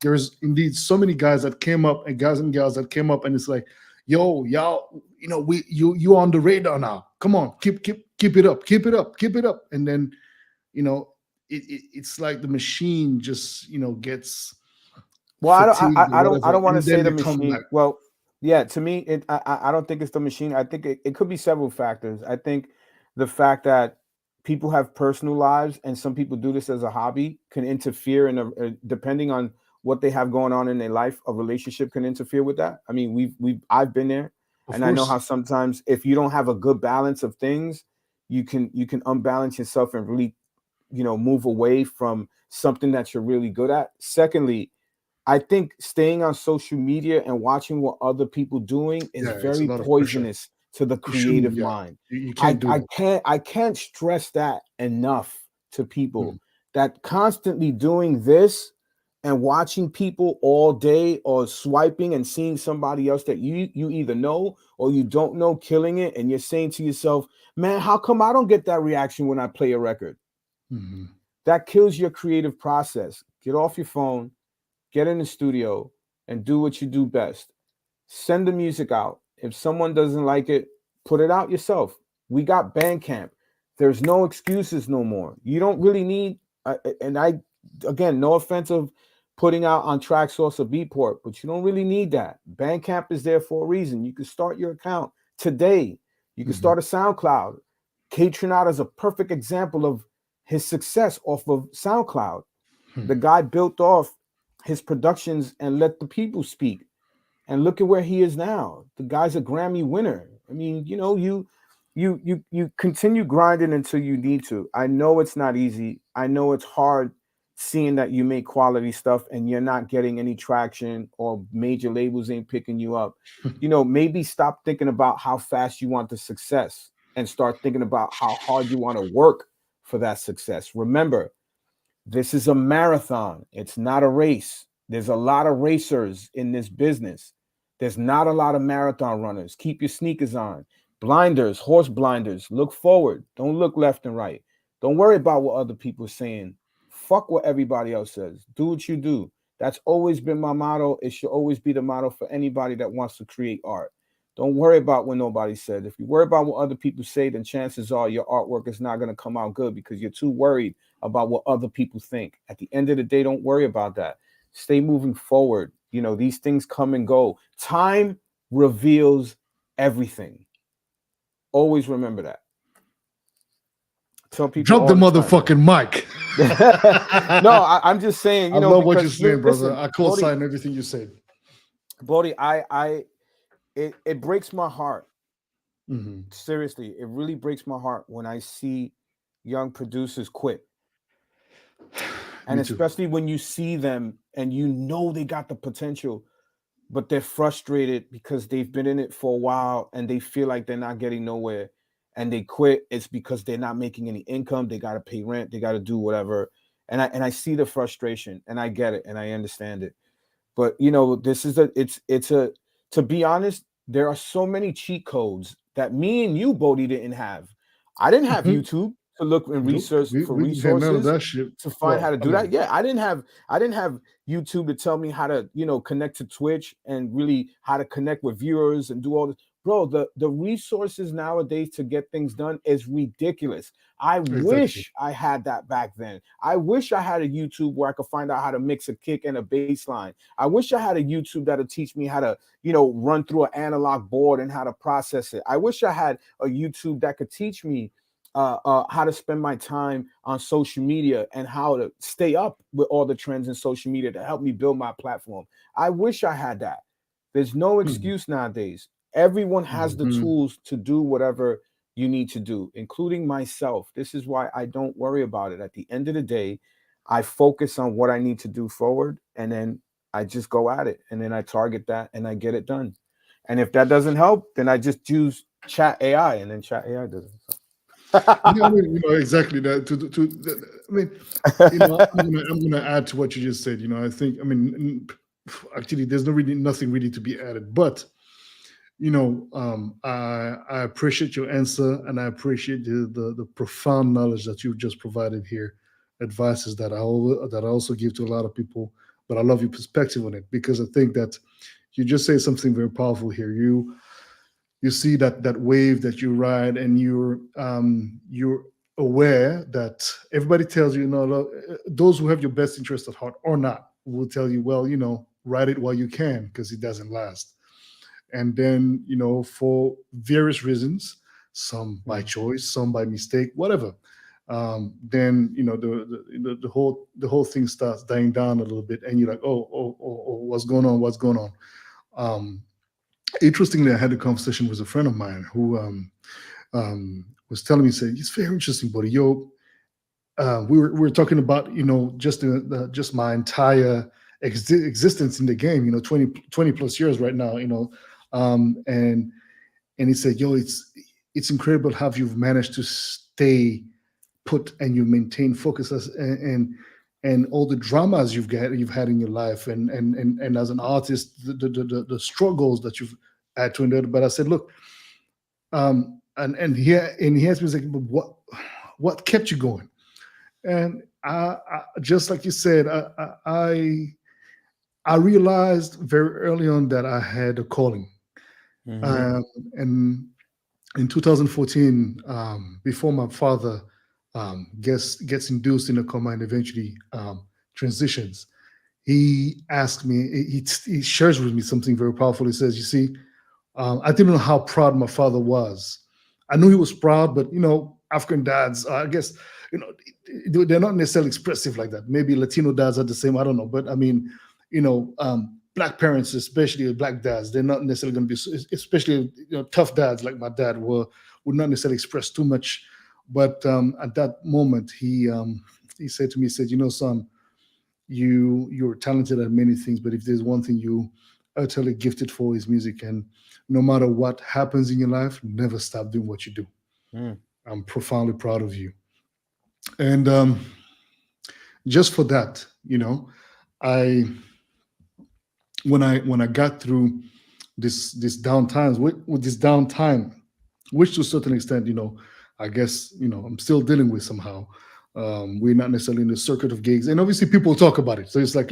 there's indeed so many guys that came up, and guys and gals that came up, and it's like, yo, y'all, you on the radar now. Come on, keep it up, keep it up, and then it's like the machine just gets. Well, I don't want to say the machine. Well, yeah, to me, I don't think it's the machine. I think it could be several factors. I think the fact that people have personal lives, and some people do this as a hobby, can interfere depending on what they have going on in their life. A relationship can interfere with that. I mean, I've been there, and I know how sometimes if you don't have a good balance of things, you can unbalance yourself and really, move away from something that you're really good at. Secondly, I think staying on social media and watching what other people doing is very poisonous to the creative mind. You can't do that. I can't stress that enough to people, that constantly doing this and watching people all day, or swiping and seeing somebody else that you either know or you don't know killing it, and you're saying to yourself, man, how come I don't get that reaction when I play a record? That kills your creative process. Get off your phone, get in the studio, and do what you do best. Send the music out. If someone doesn't like it, put it out yourself. We got Bandcamp. There's no excuses no more. You don't really need, again, no offense of putting out on TrackSource or Beatport, but you don't really need that. Bandcamp is there for a reason. You can start your account today. You can start a SoundCloud. K-Tronada is a perfect example of his success off of SoundCloud. The guy built off his productions and let the people speak. And look at where he is now. The guy's a Grammy winner. I mean, you continue grinding until you need to. I know it's not easy. I know it's hard seeing that you make quality stuff and you're not getting any traction, or major labels ain't picking you up. Maybe stop thinking about how fast you want the success and start thinking about how hard you want to work for that success. Remember, this is a marathon. It's not a race. There's a lot of racers in this business. There's not a lot of marathon runners. Keep your sneakers on. Blinders, horse blinders. Look forward. Don't look left and right. Don't worry about what other people are saying. Fuck what everybody else says. Do what you do. That's always been my motto. It should always be the motto for anybody that wants to create art. Don't worry about what nobody said. If you worry about what other people say, then chances are your artwork is not going to come out good, because you're too worried about what other people think. At the end of the day, don't worry about that. Stay moving forward. These things come and go. Time reveals everything. Always remember that. Tell people drop the motherfucking mic. No, I'm just saying. I love what you're saying, brother. I co-sign everything you said. Boddhi, it breaks my heart. Seriously, it really breaks my heart when I see young producers quit. And Me too. especially when you see them and you know they got the potential, but they're frustrated because they've been in it for a while and they feel like they're not getting nowhere and they quit. It's because they're not making any income. They got to pay rent. They got to do whatever. And I see the frustration and I get it and I understand it. But you know, this is to be honest, there are so many cheat codes that me and you, Bodhi, didn't have. I didn't have YouTube to look and Nope, research for we didn't have none of resources that shit. to find how Well, to I do that. mean, Yeah, I didn't have YouTube to tell me how to, connect to Twitch and really how to connect with viewers and do all this. Bro, the resources nowadays to get things done is ridiculous. I exactly. wish I had that back then. I wish I had a YouTube where I could find out how to mix a kick and a bass line. I wish I had a YouTube that'll teach me how to, run through an analog board and how to process it. I wish I had a YouTube that could teach me how to spend my time on social media and how to stay up with all the trends in social media to help me build my platform. I wish I had that. There's no Mhm. excuse nowadays. Everyone has the Mhm. tools to do whatever you need to do, including myself. This is why I don't worry about it. At the end of the day, I focus on what I need to do forward and then I just go at it and then I target that and I get it done. And if that doesn't help, then I just use chat AI and then chat AI does it. Yeah, I mean, exactly that. I mean, I'm gonna add to what you just said. I think, I mean, actually, there's nothing really to be added, but I appreciate your answer, and I appreciate the profound knowledge that you've just provided here, advices that I also give to a lot of people. But I love your perspective on it, because I think that you just say something very powerful here. You see that wave that you ride, and you're aware that everybody tells you, look, those who have your best interest at heart or not will tell you, well, ride it while you can, because it doesn't last. And then, for various reasons, some by Mm. choice, some by mistake, whatever, then the whole thing starts dying down a little bit, and you're like, oh, what's going on, um, interestingly, I had a conversation with a friend of mine who was telling me, saying, it's very interesting, buddy. We were talking about, just just my entire existence in the game, 20 plus years right now, and he said, yo, it's incredible how you've managed to stay put and you maintain focus, and all the dramas you've had in your life, and as an artist, the struggles that you've had to endure. But I said, look, and he asked me, like, but what kept you going? And I just like you said, I realized very early on that I had a calling. Mm-hmm. um, and in 2014, before my father gets induced in a coma and eventually transitions, he asked me, he shares with me something very powerful. He says, you see, I didn't know how proud my father was. I knew he was proud, but African dads, I guess, you they're not necessarily expressive like that. Maybe Latino dads are the same. I don't know, but I mean, black parents, especially black dads, they're not necessarily going to be, especially tough dads like my dad would not necessarily express too much. But at that moment, he said to me, he said, son, you're talented at many things, but if there's one thing you utterly gifted for, is music. And no matter what happens in your life, never stop doing what you do. Mm. I'm profoundly proud of you. And just for that, I when I got through this downtimes with this downtime, which to a certain extent, I guess, I'm still dealing with somehow. We're not necessarily in the circuit of gigs, and obviously people talk about it. So it's like,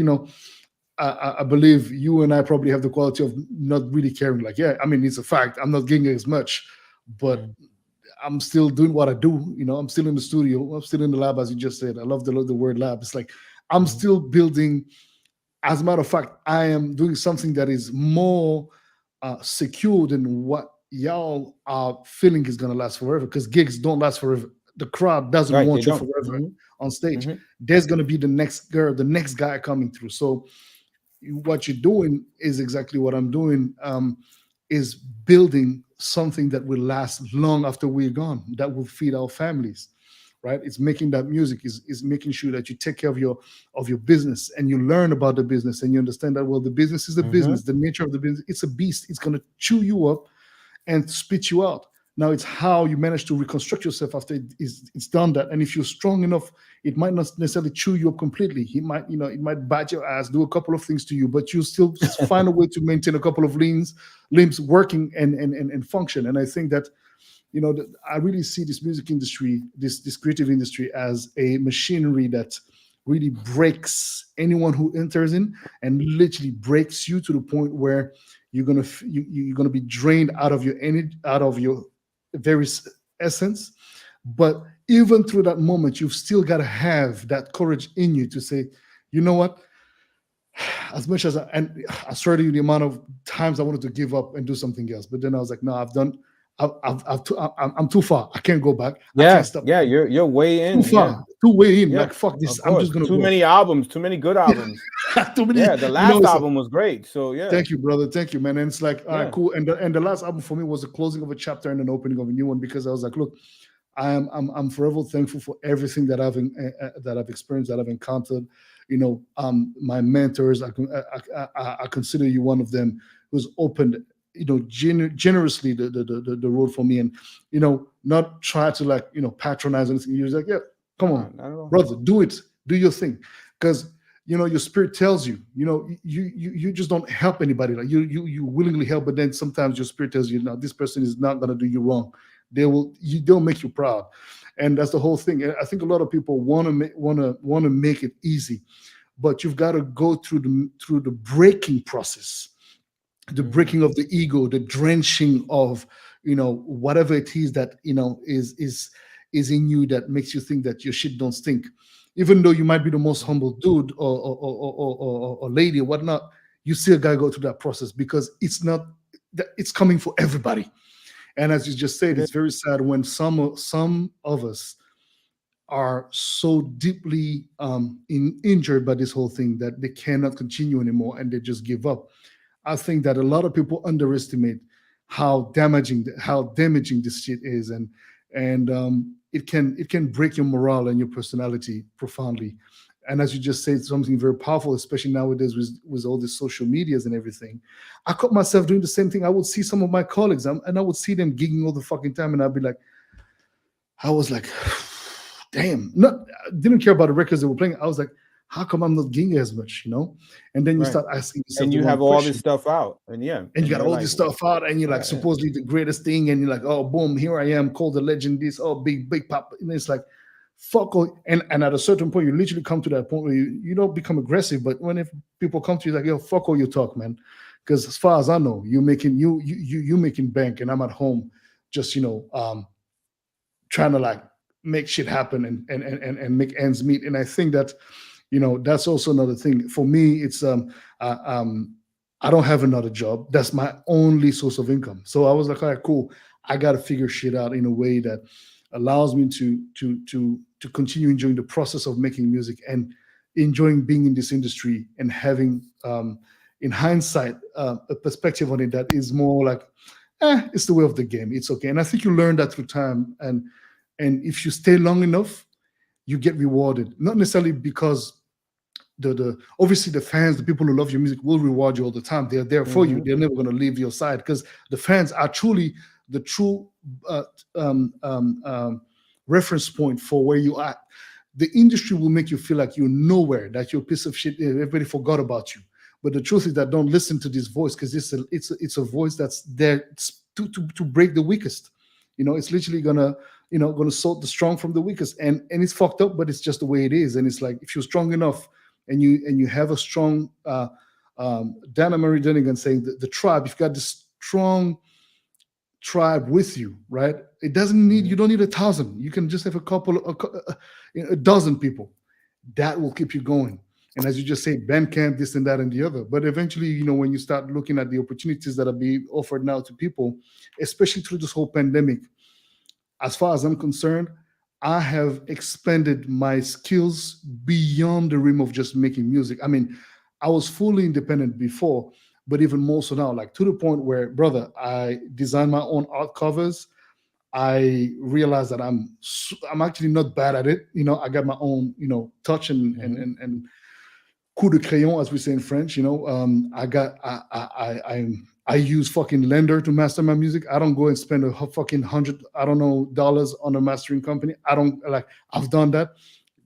I believe you and I probably have the quality of not really caring. Like, yeah, I mean, it's a fact. I'm not gigging as much, but Mm. I'm still doing what I do. I'm still in the studio. I'm still in the lab, as you just said. I love the word lab. It's like I'm Mm. still building. As a matter of fact, I am doing something that is more secure than what y'all are feeling is going to last forever, because gigs don't last forever. The crowd doesn't Right, they want you don't. forever Mm-hmm. on stage. Mm-hmm. There's going to be the next girl, the next guy coming through. So what you're doing is exactly what I'm doing, is building something that will last long after we're gone, that will feed our families. right? It's making that music, is making sure that you take care of your business, and you learn about the business, and you understand that, well, the business is the Mm-hmm. business, the nature of the business. It's a beast. It's going to chew you up and spit you out. Now it's how you manage to reconstruct yourself after it's done that. And if you're strong enough, it might not necessarily chew you up completely. It might bite your ass, do a couple of things to you, but you still find a way to maintain a couple of limbs working and function. And I think that, I really see this music industry, this creative industry, as a machinery that really breaks anyone who enters in, and literally breaks you to the point where you're gonna be drained out of your energy, out of your very essence. But even through that moment, you've still got to have that courage in you to say, you know what? As much as I started the amount of times I wanted to give up and do something else, but then I was like, no, I'm too far. I can't go back. I Yeah, can't stop. yeah, you're way Too in. Yeah, far, too way in. yeah, Like, fuck of this. I'm course. just gonna Too go. many albums, too many good albums. Too many. Yeah, the last It's like, album was great. So yeah, thank you, brother. Thank you, man. And it's like, all right, yeah. cool. And the last album for me was the closing of a chapter and an opening of a new one, because I was like, look, I'm forever thankful for everything that I've experienced, that I've encountered. My mentors, I consider you one of them, who's opened, generously the road for me, and not try to, like, patronize anything. You're like, yeah, come No, on, not at all. brother, do it, do your thing, because your spirit tells you, you just don't help anybody. Like, you willingly help, but then sometimes your spirit tells you, no, this person is not gonna do you wrong. They'll make you proud. And that's the whole thing. I think a lot of people want to make it easy, but you've got to go through the breaking process, the Mm-hmm. breaking of the ego, the drenching of, whatever it is that, is in you, that makes you think that your shit don't stink, even though you might be the most humble dude, or lady or whatnot. You still gotta go through that process, because it's coming for everybody. And as you just said, It is. it's very sad when some of us are so deeply injured by this whole thing, that they cannot continue anymore, and they just give up. I think that a lot of people underestimate how damaging this shit is, and it can break your morale and your personality profoundly. And as you just said, something very powerful, especially nowadays with all the social medias and everything. I caught myself doing the same thing. I would see some of my colleagues, and I would see them gigging all the fucking time, and I'd be like, I was like, damn, I didn't care about the records they were playing. I was like, how come I'm not gigging as much, And then you Right. start asking yourself And the you wrong have all this question, stuff out, and yeah, and you and got you're all like, this stuff out, and you're like right, yeah. supposedly the greatest thing, and you're like, oh, boom, here I am, called the legend, this, oh, big pop. And it's like, fuck all. And at a certain point, you literally come to that point where you don't become aggressive, but when if people come to you like, yo, fuck all you talk, man. Because as far as I know, you making bank, and I'm at home just, trying to, like, make shit happen, and make ends meet. And I think that, that's also another thing for me. It's uh, um I don't have another job. That's my only source of income. So I was like, all right, cool. I got to figure shit out in a way that allows me to continue enjoying the process of making music, and enjoying being in this industry, and having, in hindsight, a perspective on it that is more like, it's the way of the game. It's okay. And I think you learn that through time, and if you stay long enough, you get rewarded. Not necessarily because the obviously the fans, the people who love your music, will reward you all the time. They're there for you. Mm-hmm. They're never going to leave your side, because the fans are truly the true uh, reference point for where you are. The industry will make you feel like you're nowhere, that you're a piece of shit. Everybody forgot about you. But the truth is that, don't listen to this voice, because it's a voice that's there to break the weakest. It's literally gonna sort the strong from the weakest, and it's fucked up, but it's just the way it is. And it's like, if you're strong enough, and you have a strong, Dana Marie Dunnigan saying that the tribe, you've got this strong tribe with you, right? You don't need 1,000. You can just have a dozen people that will keep you going. And as you just say, Bandcamp, this and that and the other. But eventually, when you start looking at the opportunities that are being offered now to people, especially through this whole pandemic, as far as I'm concerned, I have expanded my skills beyond the realm of just making music. I mean, I was fully independent before, but even more so now, like, to the point where, brother, I design my own art covers. I realized that I'm actually not bad at it. I got my own touch and coup de crayon, as we say in French. I use fucking Lender to master my music. I don't go and spend a fucking hundred, I don't know, dollars on a mastering company. I don't like. I've done that.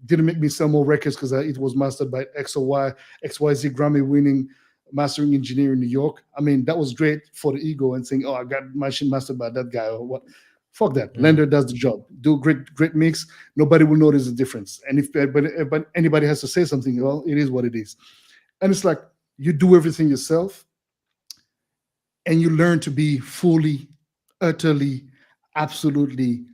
Didn't make me sell more records because it was mastered by XYZ Grammy winning mastering engineer in New York. I mean, that was great for the ego and saying, "Oh, I got my shit mastered by that guy," or what. Fuck that. Lender does the job. Do a great mix. Nobody will notice the difference. And but anybody has to say something, well, it is what it is. And it's like you do everything yourself, and you learn to be fully, utterly, absolutely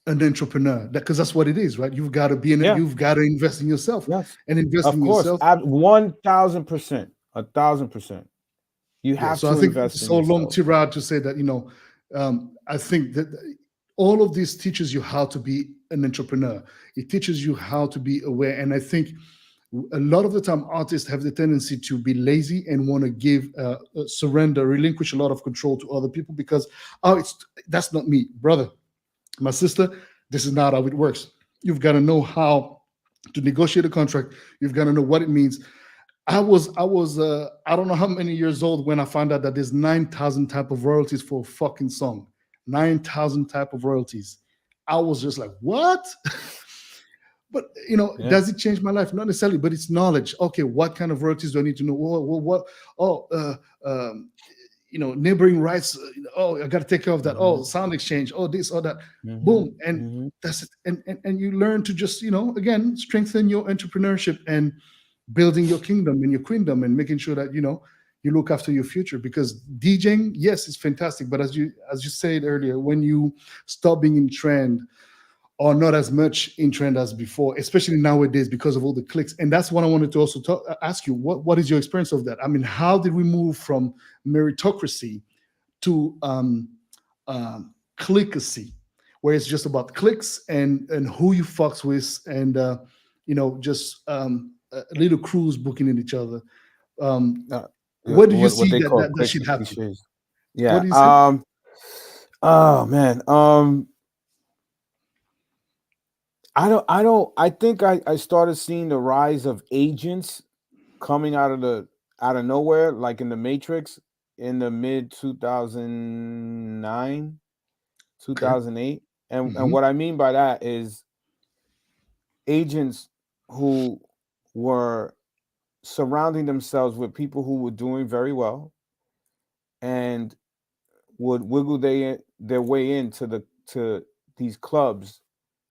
an entrepreneur. Because that's what it is, right? You've got to be in it. You've got to invest in yourself. Yes. And invest in course, yourself. 1,000%, 1,000%. You have So to I think invest it's in so long yourself. tirade to say that, I think that all of this teaches you how to be an entrepreneur. It teaches you how to be aware. And I think a lot of the time artists have the tendency to be lazy and want to give surrender, relinquish a lot of control to other people because that's not me, brother, my sister. This is not how it works. You've got to know how to negotiate a contract. You've got to know what it means. I was I don't know how many years old when I found out that there's 9,000 type of royalties for a fucking song. 9,000 type of royalties. I was just like, what? But does it change my life? Not necessarily, but it's knowledge. Okay, what kind of royalties do I need to know? What? Oh, neighboring rights. Oh, I got to take care of that. Oh, sound exchange. Oh, this or that. Boom, and that's it. And you learn to just again strengthen your entrepreneurship and building your kingdom and your queendom and making sure that you look after your future. Because DJing, yes, it's fantastic, but as you said earlier, when you stop being in trend or not as much in trend as before, especially nowadays because of all the clicks. And that's what I wanted to also ask you. What is your experience of that? I mean, how did we move from meritocracy to clickacy, where it's just about clicks and who you fucks with and just a little crews booking in each other. What do you What see they call that clicks should and happen? cliches. What Yeah. do you say? Oh man. I think I started seeing the rise of agents coming out of nowhere, like in the Matrix in the mid 2009, 2008. And what I mean by that is agents who were surrounding themselves with people who were doing very well and would wiggle their way into to these clubs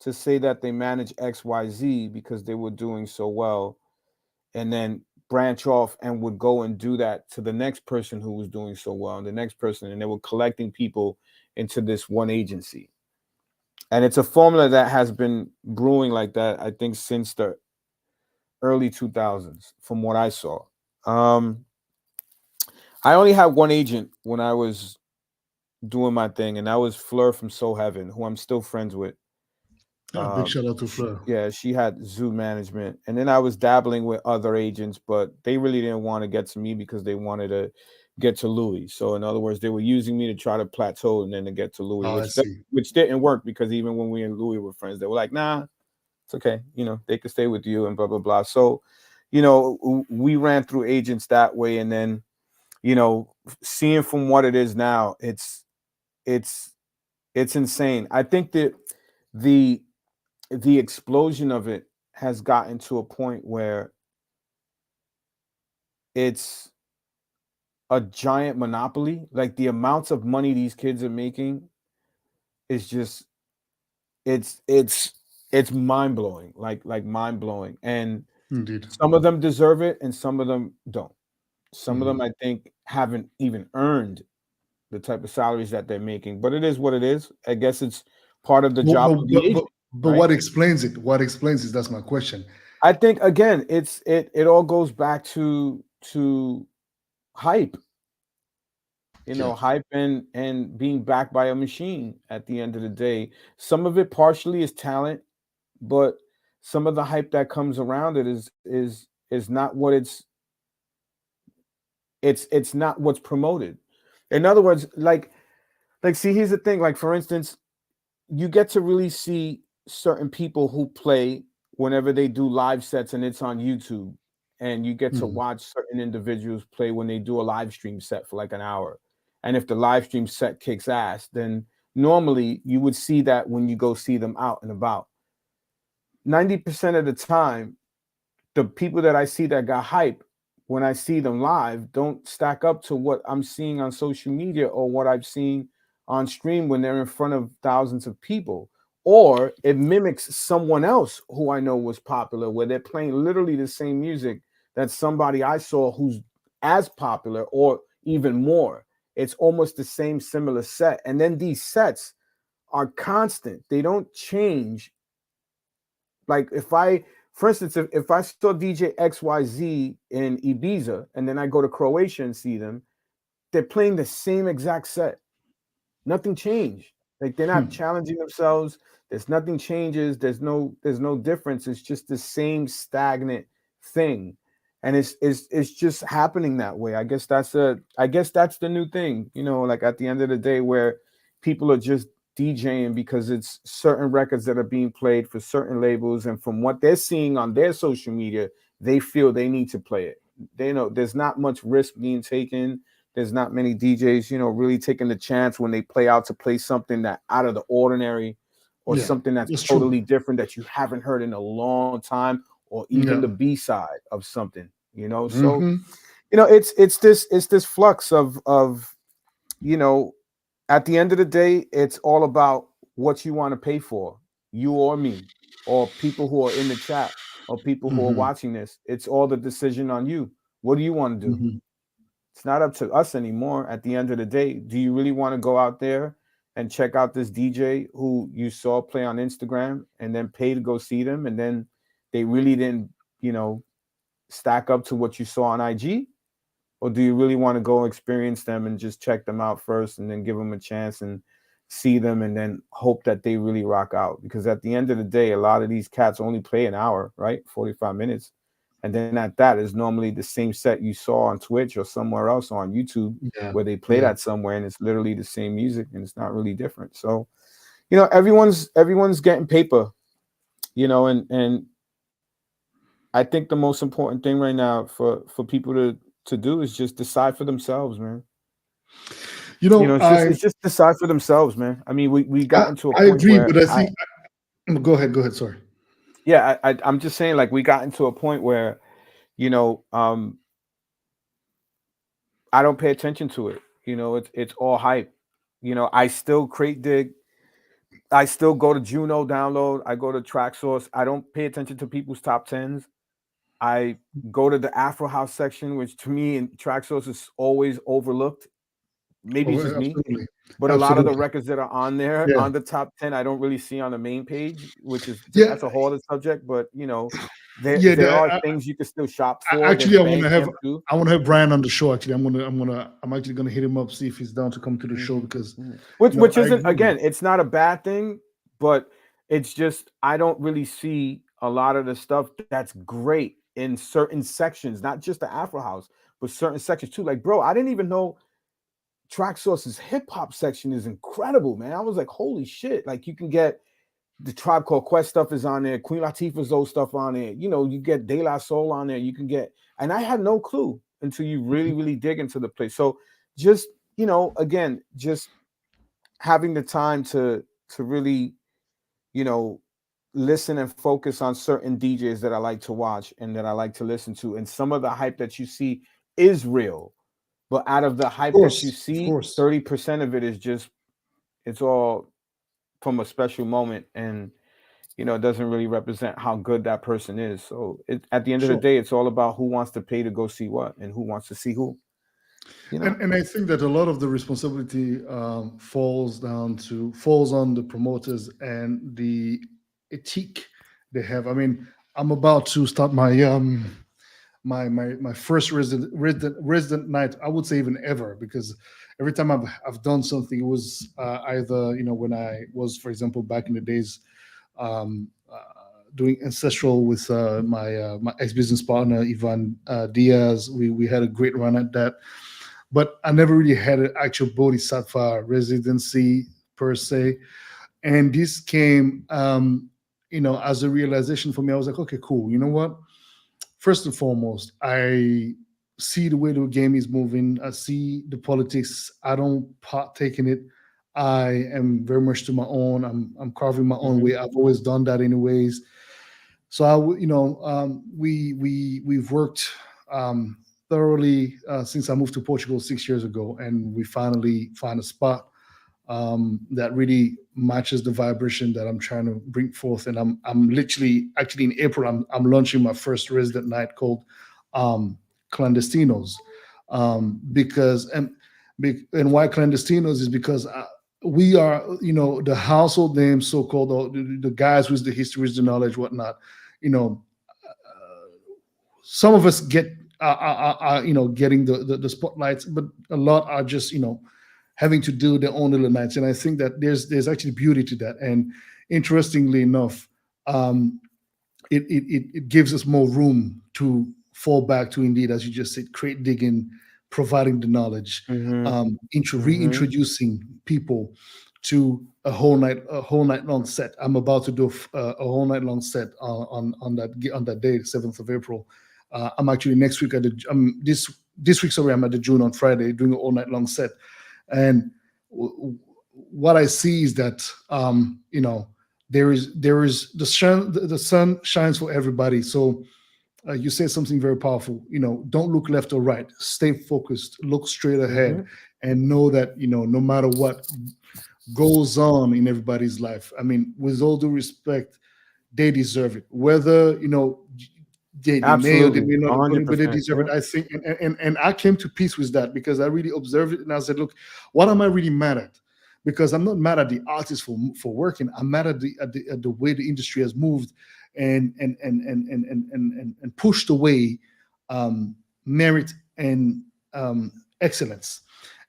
to say that they manage XYZ because they were doing so well, and then branch off and would go and do that to the next person who was doing so well and the next person, and they were collecting people into this one agency. And it's a formula that has been brewing like that, I think, since the early 2000s, from what I saw. I only had one agent when I was doing my thing, and that was Fleur from Soul Heaven, who I'm still friends with. Big shout out to Fleur. Yeah, she had Zoo Management, and then I was dabbling with other agents, but they really didn't want to get to me because they wanted to get to Louis. So in other words, they were using me to try to plateau and then to get to Louis, which didn't work, because even when we and Louis were friends, they were like, "Nah, it's okay. They could stay with you," and blah blah blah. So, we ran through agents that way, and then, seeing from what it is now, it's insane. I think that the explosion of it has gotten to a point where it's a giant monopoly. Like, the amounts of money these kids are making is just it's mind-blowing, like mind-blowing. And Indeed. some of them deserve it and some of them don't. Some of them, I think, haven't even earned the type of salaries that they're making, but it is what it is. I guess it's part of the job of the agent. But right? what explains it? What explains it? That's my question. I think, again, it all goes back to hype. Hype and being backed by a machine at the end of the day. Some of it partially is talent, but some of the hype that comes around it is not what it's not what's promoted. In other words, like see, here's the thing. Like, for instance, you get to really see certain people who play whenever they do live sets and it's on YouTube, and you get to Mhm. watch certain individuals play when they do a live stream set for like an hour. And if the live stream set kicks ass, then normally you would see that when you go see them out and about. 90% of the time, the people that I see that got hype when I see them live don't stack up to what I'm seeing on social media or what I've seen on stream when they're in front of thousands of people. Or it mimics someone else who I know was popular, where they're playing literally the same music that somebody I saw who's as popular or even more. It's almost the same similar set. And then these sets are constant, they don't change. Like for instance, if I saw DJ XYZ in Ibiza and then I go to Croatia and see them, they're playing the same exact set. Nothing changed. Like they're not Hmm. challenging themselves. There's nothing changes. There's no difference. It's just the same stagnant thing. And it's just happening that way. I guess that's the new thing, like at the end of the day, where people are just DJing because it's certain records that are being played for certain labels, and from what they're seeing on their social media, they feel they need to play it. They know there's not much risk being taken. There's not many DJs, really taking the chance when they play out to play something that out of the ordinary, or Yeah, something that's it's true. totally different that you haven't heard in a long time, or even Yeah. the B side of something, So, Hmm. it's this flux of, you know, at the end of the day, it's all about what you want to pay for, you or me, or people who are in the chat, or people who are Hmm. watching this. It's all the decision on you. What do you want to do? Hmm. It's not up to us anymore. At the end of the day, do you really want to go out there and check out this DJ who you saw play on Instagram and then pay to go see them, and then they really didn't, stack up to what you saw on IG? Or do you really want to go experience them and just check them out first and then give them a chance and see them and then hope that they really rock out? Because at the end of the day, a lot of these cats only play an hour, right? 45 minutes. And then at that is normally the same set you saw on Twitch or somewhere else on YouTube, Yeah. where they play Yeah. that somewhere, and it's literally the same music and it's not really different. So, everyone's getting paper, and I think the most important thing right now for people to do is just decide for themselves, man. You know, It's just decide for themselves, man. I mean, we I, got into a I point agree, where but I think go ahead. Go ahead. Sorry. yeah, I'm just saying, like, we got into a point where, you know, um, I don't pay attention to it. It's all hype. I still crate dig. I still go to Juno download. I go to Track Source. I don't pay attention to people's top tens. I go to the Afro House section, which to me in Track Source is always overlooked. Maybe it's Oh, just me. absolutely. But a lot of the Absolutely. records that are on there Yeah. on the top 10, I don't really see on the main page, which is Yeah. that's a whole other subject. But there Yeah. there are things you can still shop for. There's Actually, Bandcamp too. Brian on the show. Actually, I'm actually gonna hit him up, see if he's down to come to the show, because Which I isn't, agree with you. again, it's not a bad thing, but it's just I don't really see a lot of the stuff that's great in certain sections, not just the Afro House, but certain sections too. Like, bro, I didn't even know Track Source's hip hop section is incredible, man. I was like, holy shit! Like, you can get the Tribe Called Quest stuff is on there, Queen Latifah's old stuff on there. You get De La Soul on there. You can get, and I had no clue until you really, really dig into the place. So just, again, just having the time to really, you know, listen and focus on certain DJs that I like to watch and that I like to listen to. And some of the hype that you see is real. But out of the Of hype that you course. Of see, course. 30% of it is just, it's all from a special moment, and it doesn't really represent how good that person is. So at the end of the Sure. day, it's all about who wants to pay to go see what and who wants to see who. And I think that a lot of the responsibility falls on the promoters and the ethique they have. I mean, I'm about to start my first resident night. I would say even ever, because every time I've done something, it was either when I was, for example, back in the days, doing ancestral with my ex business partner Ivan Diaz. We had a great run at that, but I never really had an actual Bodhi Satva residency per se. And this came, as a realization for me. I was like, okay, cool. You know what? First and foremost, I see the way the game is moving. I see the politics. I don't partake in it. I am very much to my own. I'm carving my own Mm-hmm. way. I've always done that, anyways. So we've worked thoroughly since I moved to Portugal 6 years ago, and we finally find a spot that really matches the vibration that I'm trying to bring forth. And I'm literally actually in April I'm launching my first resident night called um, Clandestinos, because and why Clandestinos is because we are, the household names, so called, or the guys with the history, with the knowledge, whatnot. You know, some of us get getting the spotlights, but a lot are just having to do their own little nights. And I think that there's actually beauty to that. And interestingly enough, um, it gives us more room to fall back to, indeed, as you just said, crate digging, providing the knowledge, Mm-hmm. Mm-hmm. reintroducing people to a whole night long set. I'm about to do a whole night long set on that day, 7th of April. I'm actually next week this week. Sorry, I'm at the June on Friday doing an all night long set, and what I see is that there is the sun shines for everybody. So you said something very powerful. Don't look left or right. Stay focused. Look straight Mm-hmm. ahead, and know that no matter what goes on in everybody's life. I mean, with all due respect, they deserve it. Whether they may or they Absolutely. may not have done it, but they 100%. deserve Yeah. it. I think, and I came to peace with that because I really observed it, and I said, look, what am I really mad at? Because I'm not mad at the artist for working. I'm mad at the way the industry has moved and pushed away merit and excellence.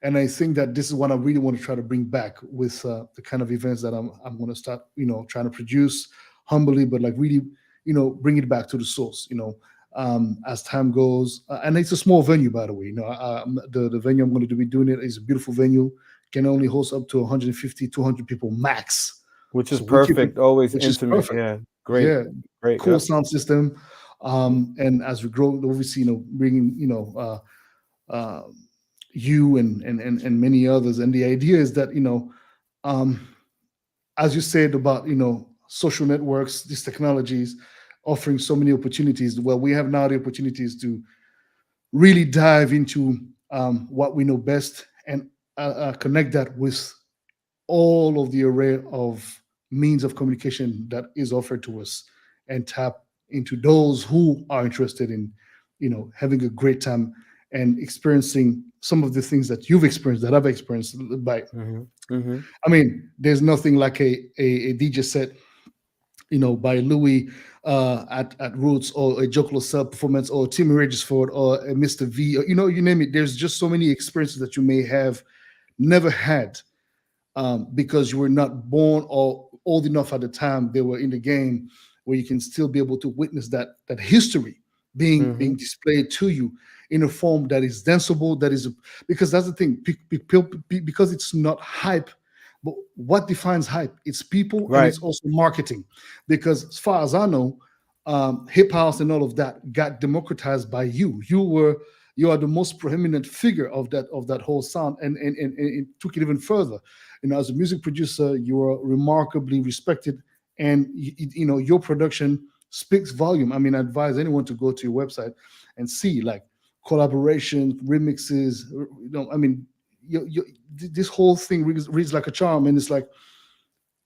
And I think that this is what I really want to try to bring back with the kind of events that I'm going to start, trying to produce humbly, but like really, bring it back to the source, as time goes. And it's a small venue, by the way. The venue I'm going to be doing it is a beautiful venue, can only host up to 150, 200 people max. Which is So we keep it, perfect. Always which is intimate. perfect. Yeah. Great. Yeah, Great. cool Yep. sound system. And as we grow, obviously, bringing, uh, you and many others. And the idea is that, um, as you said about, social networks, these technologies offering so many opportunities. Well, we have now the opportunities to really dive into what we know best and connect that with all of the array of means of communication that is offered to us, and tap into those who are interested in having a great time and experiencing some of the things that you've experienced, that I've experienced. By Mm-hmm. Mm-hmm. I mean, there's nothing like a DJ set, by Louis at Roots, or a Joe Cell performance, or Timmy Regisford, or a Mr.V, or you name it. There's just so many experiences that you may have never had, because you were not born or old enough at the time they were in the game, where you can still be able to witness that history being Mm-hmm. displayed to you in a form that is danceable, because that's the thing, because it's not hype. But what defines hype? It's people, and Right. it's also marketing. Because as far as I know, hip house and all of that got democratized by you. You are the most prominent figure of that whole sound, and it took it even further. As a music producer, you are remarkably respected, and your production speaks volume. I mean, I advise anyone to go to your website and see, like, collaboration, remixes. I mean, this whole thing reads like a charm, and it's like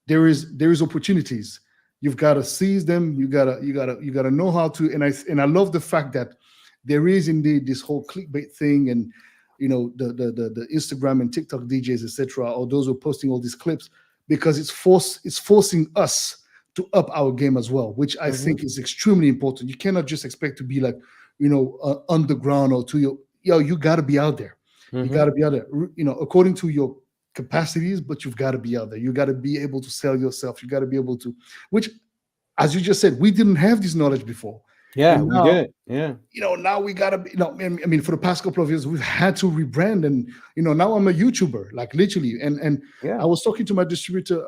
there is opportunities. You've got to seize them. You gotta know how to. And I love the fact that there is indeed this whole clickbait thing, and the Instagram and TikTok DJs, etc., or those who are posting all these clips, because it's forcing us to up our game as well, which I Mm-hmm. think is extremely important. You cannot just expect to be like underground, or to you got to be out there. You Mm-hmm. got to be out there, according to your capacities, but you've got to be out there. You got to be able to sell yourself. You got to be able to, which, as you just said, we didn't have this knowledge before. Yeah, And we now, did. Yeah. now we gotta be, I mean, for the past couple of years, we've had to rebrand. And now I'm a YouTuber, like, literally. And I Yeah. was talking to my distributor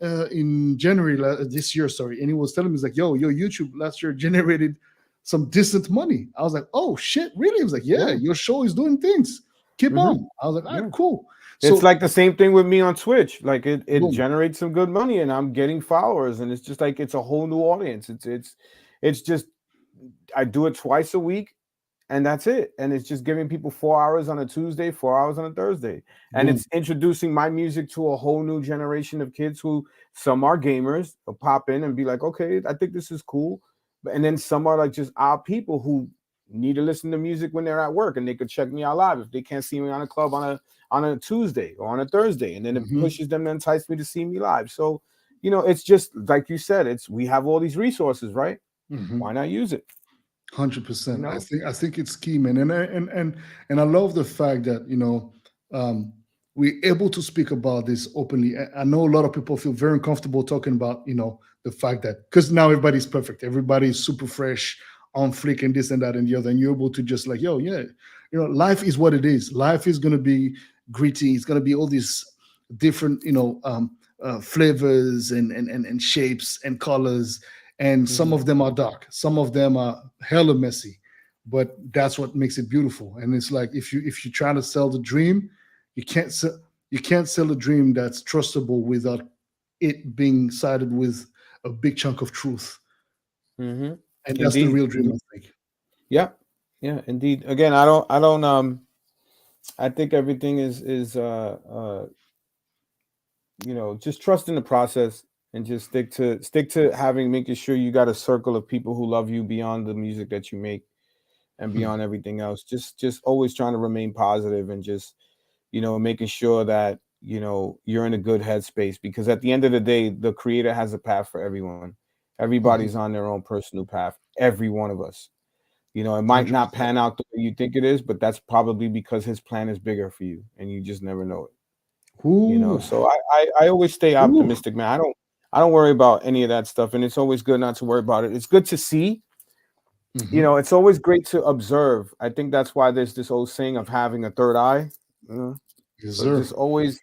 in January this year, sorry, and he was telling me, he's like, yo, your YouTube last year generated some decent money. I was like, oh shit, really? He was like, yeah, your show is doing things. Keep on. I was like, all right, cool. So it's like the same thing with me on Twitch. Like it boom. generates some good money, and I'm getting followers, and it's just like it's a whole new audience. It's just I do it twice a week, and that's it. And it's just giving people 4 hours on a Tuesday, 4 hours on a Thursday, and it's introducing my music to a whole new generation of kids who some are gamers, will pop in and be like, okay, I think this is cool, and then some are like just our people who need to listen to music when they're at work, and they could check me out live if they can't see me on a club on a Tuesday or on a Thursday, and then it pushes them to entice me to see me live. So, it's just like you said, we have all these resources, right? Why not use it? 100%. I think it's key, man, and I love the fact that we're able to speak about this openly. I know a lot of people feel very uncomfortable talking about the fact that because now everybody's perfect, everybody's super fresh, on flick, and this and that and the other, and you're able to just like, yo, yeah, life is what it is. Life is going to be gritty. It's going to be all these different flavors and shapes and colors, and some of them are dark, some of them are hella messy, but that's what makes it beautiful. And it's like if you're trying to sell the dream, you can't sell a dream that's trustable without it being sided with a big chunk of truth. And that's the real dream, I think. Yeah, indeed. Again, I think everything is just trust in the process, and just stick to making sure you got a circle of people who love you beyond the music that you make and beyond everything else. Just always trying to remain positive, and just making sure that you're in a good headspace, because at the end of the day, the creator has a path for everyone. Everybody's on their own personal path, every one of us. It might not pan out the way you think it is, but that's probably because his plan is bigger for you, and you just never know it. So I always stay optimistic, man. I don't worry about any of that stuff, and it's always good not to worry about it. It's good to see. It's always great to observe. I think that's why there's this old saying of having a third eye. So just always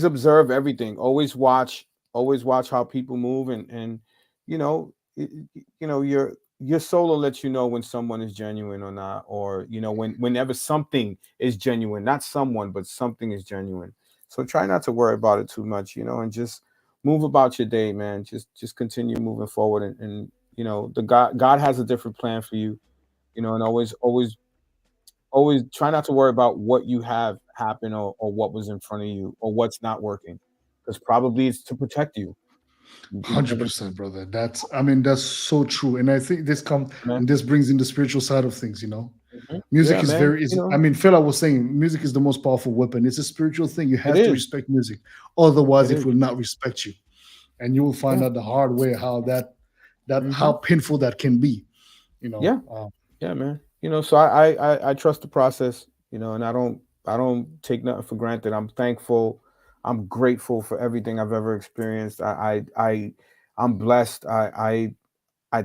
observe everything. Always watch how people move, and your soul will let you know when someone is genuine or not, or whenever something is genuine, not someone, but something is genuine. So try not to worry about it too much, and just move about your day, man. Just continue moving forward, and the God has a different plan for you, and always try not to worry about what you have happen, or what was in front of you, or what's not working, because probably it's to protect you. 100%, brother. That's so true. And I think and this brings in the spiritual side of things. Music is Fela was saying music is the most powerful weapon. It's a spiritual thing. You have to respect music, otherwise it will not respect you, and you will find out the hard way how how painful that can be. Yeah, man. So I trust the process, and I don't take nothing for granted. I'm thankful. I'm grateful for everything I've ever experienced. I'm blessed. I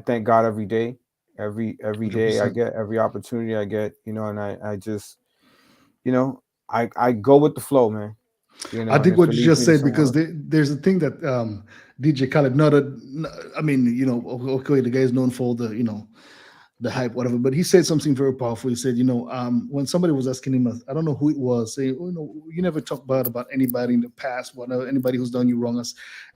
thank God every day. Every day I get, every opportunity I get, and I just, I go with the flow, man. I think what you just said, because there's a thing that DJ Khaled, okay, the guy is known for the hype, whatever, but he said something very powerful. He said, when somebody was asking him, I don't know who it was, saying, you never talk bad about anybody in the past, whatever, anybody who's done you wrong.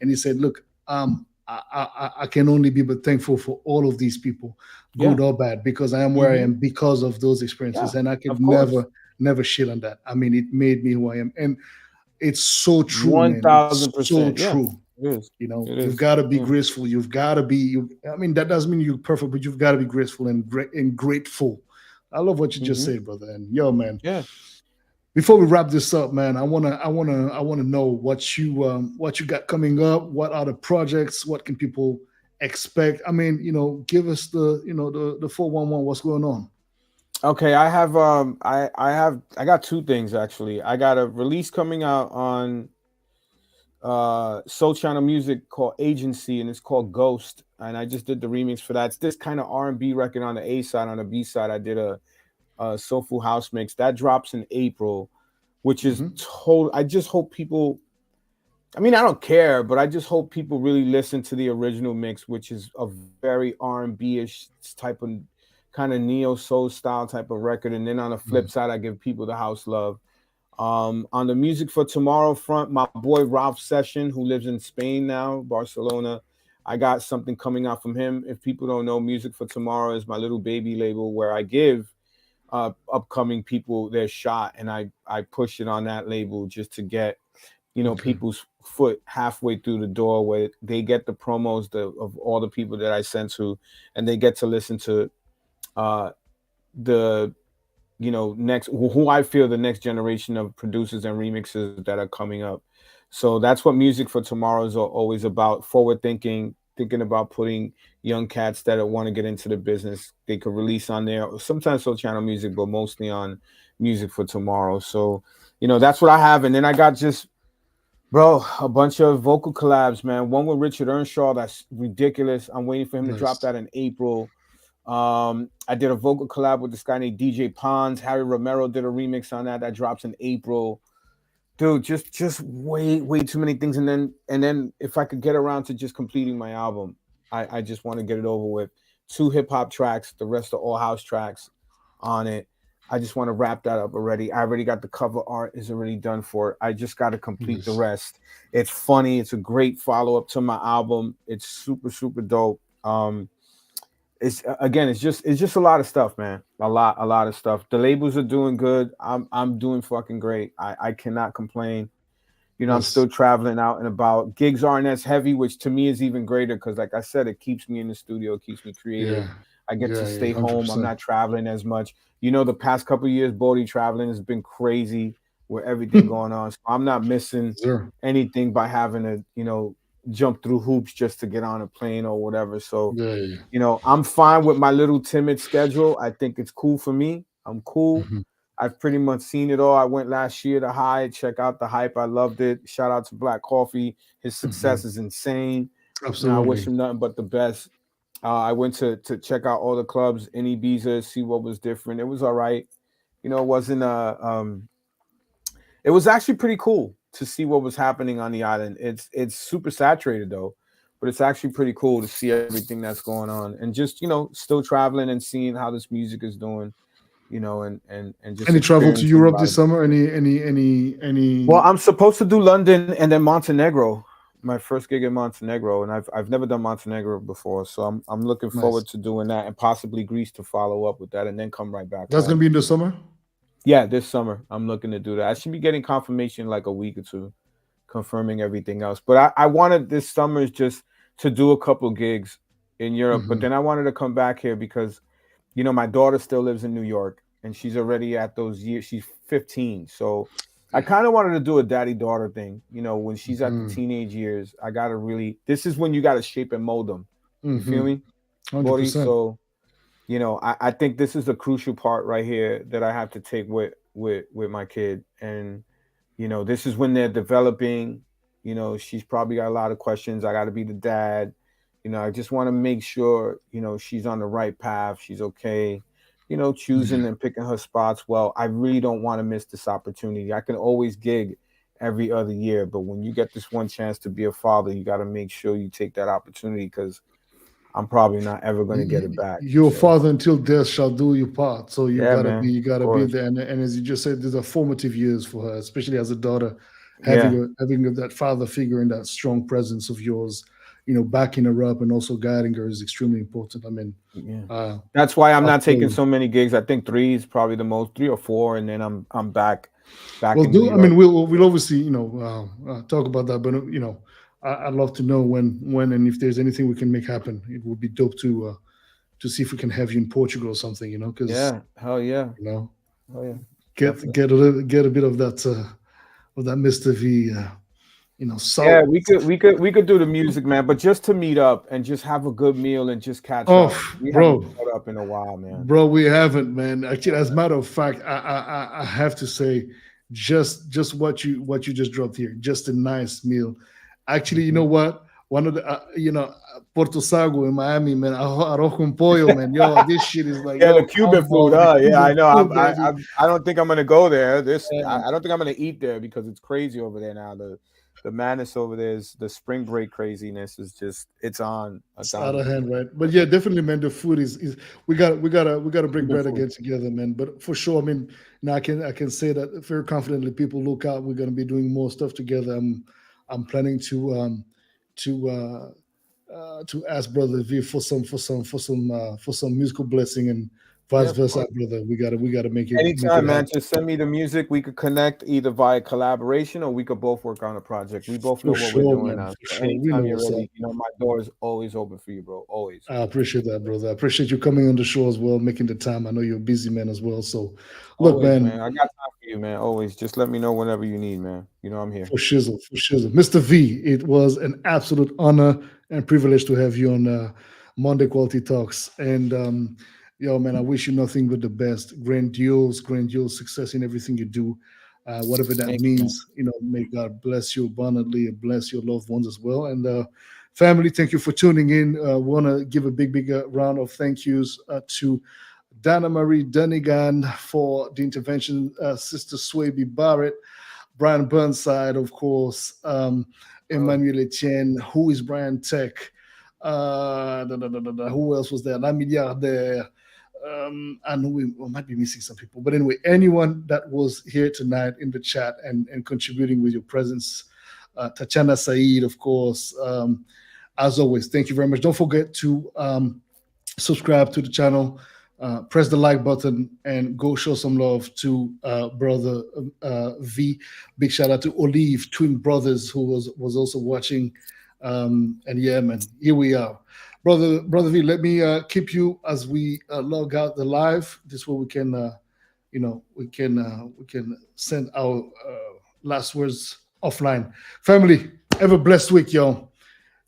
And he said, look, I can only be but thankful for all of these people, good or bad, because I am where I am because of those experiences, and I could never shit on that. I mean, it made me who I am, and it's so true, 1,000%. So true. It is. You've got to be graceful. You've got to be. I mean, that doesn't mean you're perfect, but you've got to be graceful and grateful. I love what you just said, brother. And yo, man. Yeah. Before we wrap this up, man, I wanna know what you got coming up. What are the projects? What can people expect? I mean, give us the 411. What's going on? Okay, I have I got two things actually. I got a release coming out on Soul Channel Music called Agency, and it's called Ghost, and I just did the remix for that. It's this kind of R&B record on the A side. On the B side, I did a soulful house mix that drops in April, which is total. I just hope people I mean, I don't care, but I just hope people really listen to the original mix, which is a very R&B-ish type of kind of neo soul style type of record. And then on the flip side, I give people the house love. On the music for tomorrow front, my boy Ralph Session, who lives in Spain now, Barcelona, I got something coming out from him. If people don't know, Music for Tomorrow is my little baby label where I give upcoming people their shot, and I push it on that label just to get people's foot halfway through the door, where they get the promos of all the people that I sent to, and they get to listen to the next, who I feel the next generation of producers and remixes that are coming up. So that's what Music for Tomorrow is always about: forward thinking about putting young cats that want to get into the business. They could release on there, sometimes Soul Channel Music, but mostly on Music for Tomorrow. So that's what I have. And then I got just, bro, a bunch of vocal collabs, man. One with Richard Earnshaw, that's ridiculous. I'm waiting for him to drop that in April. I did a vocal collab with this guy named DJ Pons. Harry Romero did a remix on that drops in April. Dude, just way too many things. And then if I could get around to just completing my album, I just want to get it over with. 2 hip-hop tracks, the rest are all house tracks on it. I just want to wrap that up already. I already got the cover art is already done for it. I just got to complete the rest. It's funny. It's a great follow-up to my album. It's super, super dope. It's just a lot of stuff, man. A lot of stuff. The labels are doing good. I'm doing fucking great. I cannot complain. I'm still traveling out and about. Gigs aren't as heavy, which to me is even greater because, like I said, it keeps me in the studio, it keeps me creative. I get to stay home. I'm not traveling as much. The past couple of years, Boddhi traveling has been crazy with everything going on. So I'm not missing anything by having to, jump through hoops just to get on a plane or whatever. So, I'm fine with my little timid schedule. I think it's cool for me. I'm cool. I've pretty much seen it all. I went last year to Hyde, check out the hype. I loved it. Shout out to Black Coffee. His success is insane. Absolutely. I wish him nothing but the best. I went to check out all the clubs in Ibiza, see what was different. It was all right. It wasn't it was actually pretty cool to see what was happening on the island. It's super saturated though, but it's actually pretty cool to see everything that's going on, and just still traveling and seeing how this music is doing. And just any travel to Europe this summer? Any? Well, I'm supposed to do London and then Montenegro. My first gig in Montenegro, and I've never done Montenegro before, so I'm looking forward to doing that, and possibly Greece to follow up with that, and then come right back. That's gonna be in the summer. Yeah, this summer I'm looking to do that. I should be getting confirmation like a week or two, confirming everything else. But I wanted this summer just to do a couple gigs in Europe, but then I wanted to come back here because, my daughter still lives in New York, and she's already at those years. She's 15, so I kind of wanted to do a daddy-daughter thing. When she's at the teenage years, I gotta really. This is when you gotta shape and mold them. You feel me, Boddhi? So, I think this is the crucial part right here that I have to take with my kid, and this is when they're developing. She's probably got a lot of questions. I got to be the dad. I just want to make sure she's on the right path. She's okay. Choosing and picking her spots well. I really don't want to miss this opportunity. I can always gig every other year, but when you get this one chance to be a father, you got to make sure you take that opportunity, because I'm probably not ever going to get it back. Your father until death shall do your part. So you gotta be there. And as you just said, these are formative years for her, especially as a daughter, having that father figure and that strong presence of yours, backing her up and also guiding her is extremely important. I mean, that's why I'm not taking so many gigs. I think 3 is probably the most, 3 or 4, and then I'm back. Well, we'll obviously talk about that, but I'd love to know when and if there's anything we can make happen. It would be dope to see if we can have you in Portugal or something. Because hell yeah, hell yeah, get a bit of that Mr.V. Salt. Yeah, we could do the music, man, but just to meet up and just have a good meal and just catch up. We haven't caught up in a while, man. Bro, we haven't, man. Actually, as a matter of fact, I have to say, just what you just dropped here, just a nice meal. Actually, you know what? One of the Porto Sago in Miami, man, arroz con pollo, man. Yo, this shit is like the Cuban food. I know. I don't think I'm gonna go there. I don't think I'm gonna eat there because it's crazy over there now. the madness over there is the spring break craziness is just it's on a It's out of down. hand, right? But yeah, definitely, man. The food is we gotta break The bread food. again together, man. But for sure, I mean, now I can say that very confidently. People look out. We're gonna be doing more stuff together. I'm planning to to ask Brother V for some musical blessing and Yeah, vice of versa, course. brother. We gotta make it Anytime, man. happen Just send me the music. We could connect either via collaboration or we could both work on a project. We both for know what we're sure, doing man. now. For So sure, we know anytime you're what's up. ready, my door is always open for you, bro. Always. I appreciate that, brother. I appreciate you coming on the show as well, making the time. I know you're a busy man as well. So, look, Always, man. man, I got time for you, man. Always. Just let me know whenever you need, man. I'm here. for shizzle, for shizzle. Mr. V, it was an absolute honor and privilege to have you on Monday Quality Talks. And yo, man, I wish you nothing but the best. Grandiose success in everything you do. Whatever that Thank you, man. means, may God bless you abundantly and bless your loved ones as well. And family, thank you for tuning in. Want to give a big round of thank yous to Dana Marie Dunnigan for the intervention, Sister Swaby Barrett, Brian Burnside, of course, Emmanuel Etienne, who is Brian Tech, who else was there? La Milliardaire, and we might be missing some people. But anyway, anyone that was here tonight in the chat and contributing with your presence, Tatiana Saeed, of course, as always, thank you very much. Don't forget to subscribe to the channel, press the like button, and go show some love to brother V. Big shout out to Olive, twin brothers, who was also watching. And yeah, man, here we are, brother V. Let me keep you as we log out the live. This way we can, we can send our last words offline. Family, have a blessed week, y'all.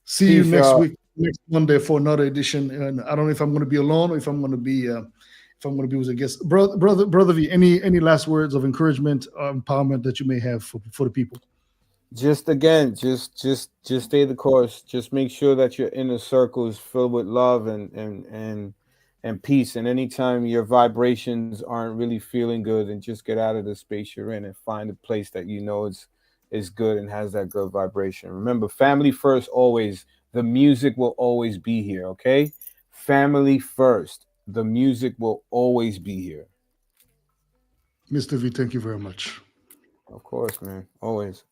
See you Peace, next y'all. week, next Monday for another edition. And I don't know if I'm going to be alone or if I'm going to be with a guest. Brother V, any last words of encouragement or empowerment that you may have for the people? Just again, just stay the course. Just make sure that your inner circle is filled with love and peace. And anytime your vibrations aren't really feeling good, then just get out of the space you're in and find a place that is good and has that good vibration. Remember, family first always. The music will always be here, okay? Family first. The music will always be here. Mr. V, thank you very much. Of course, man. Always.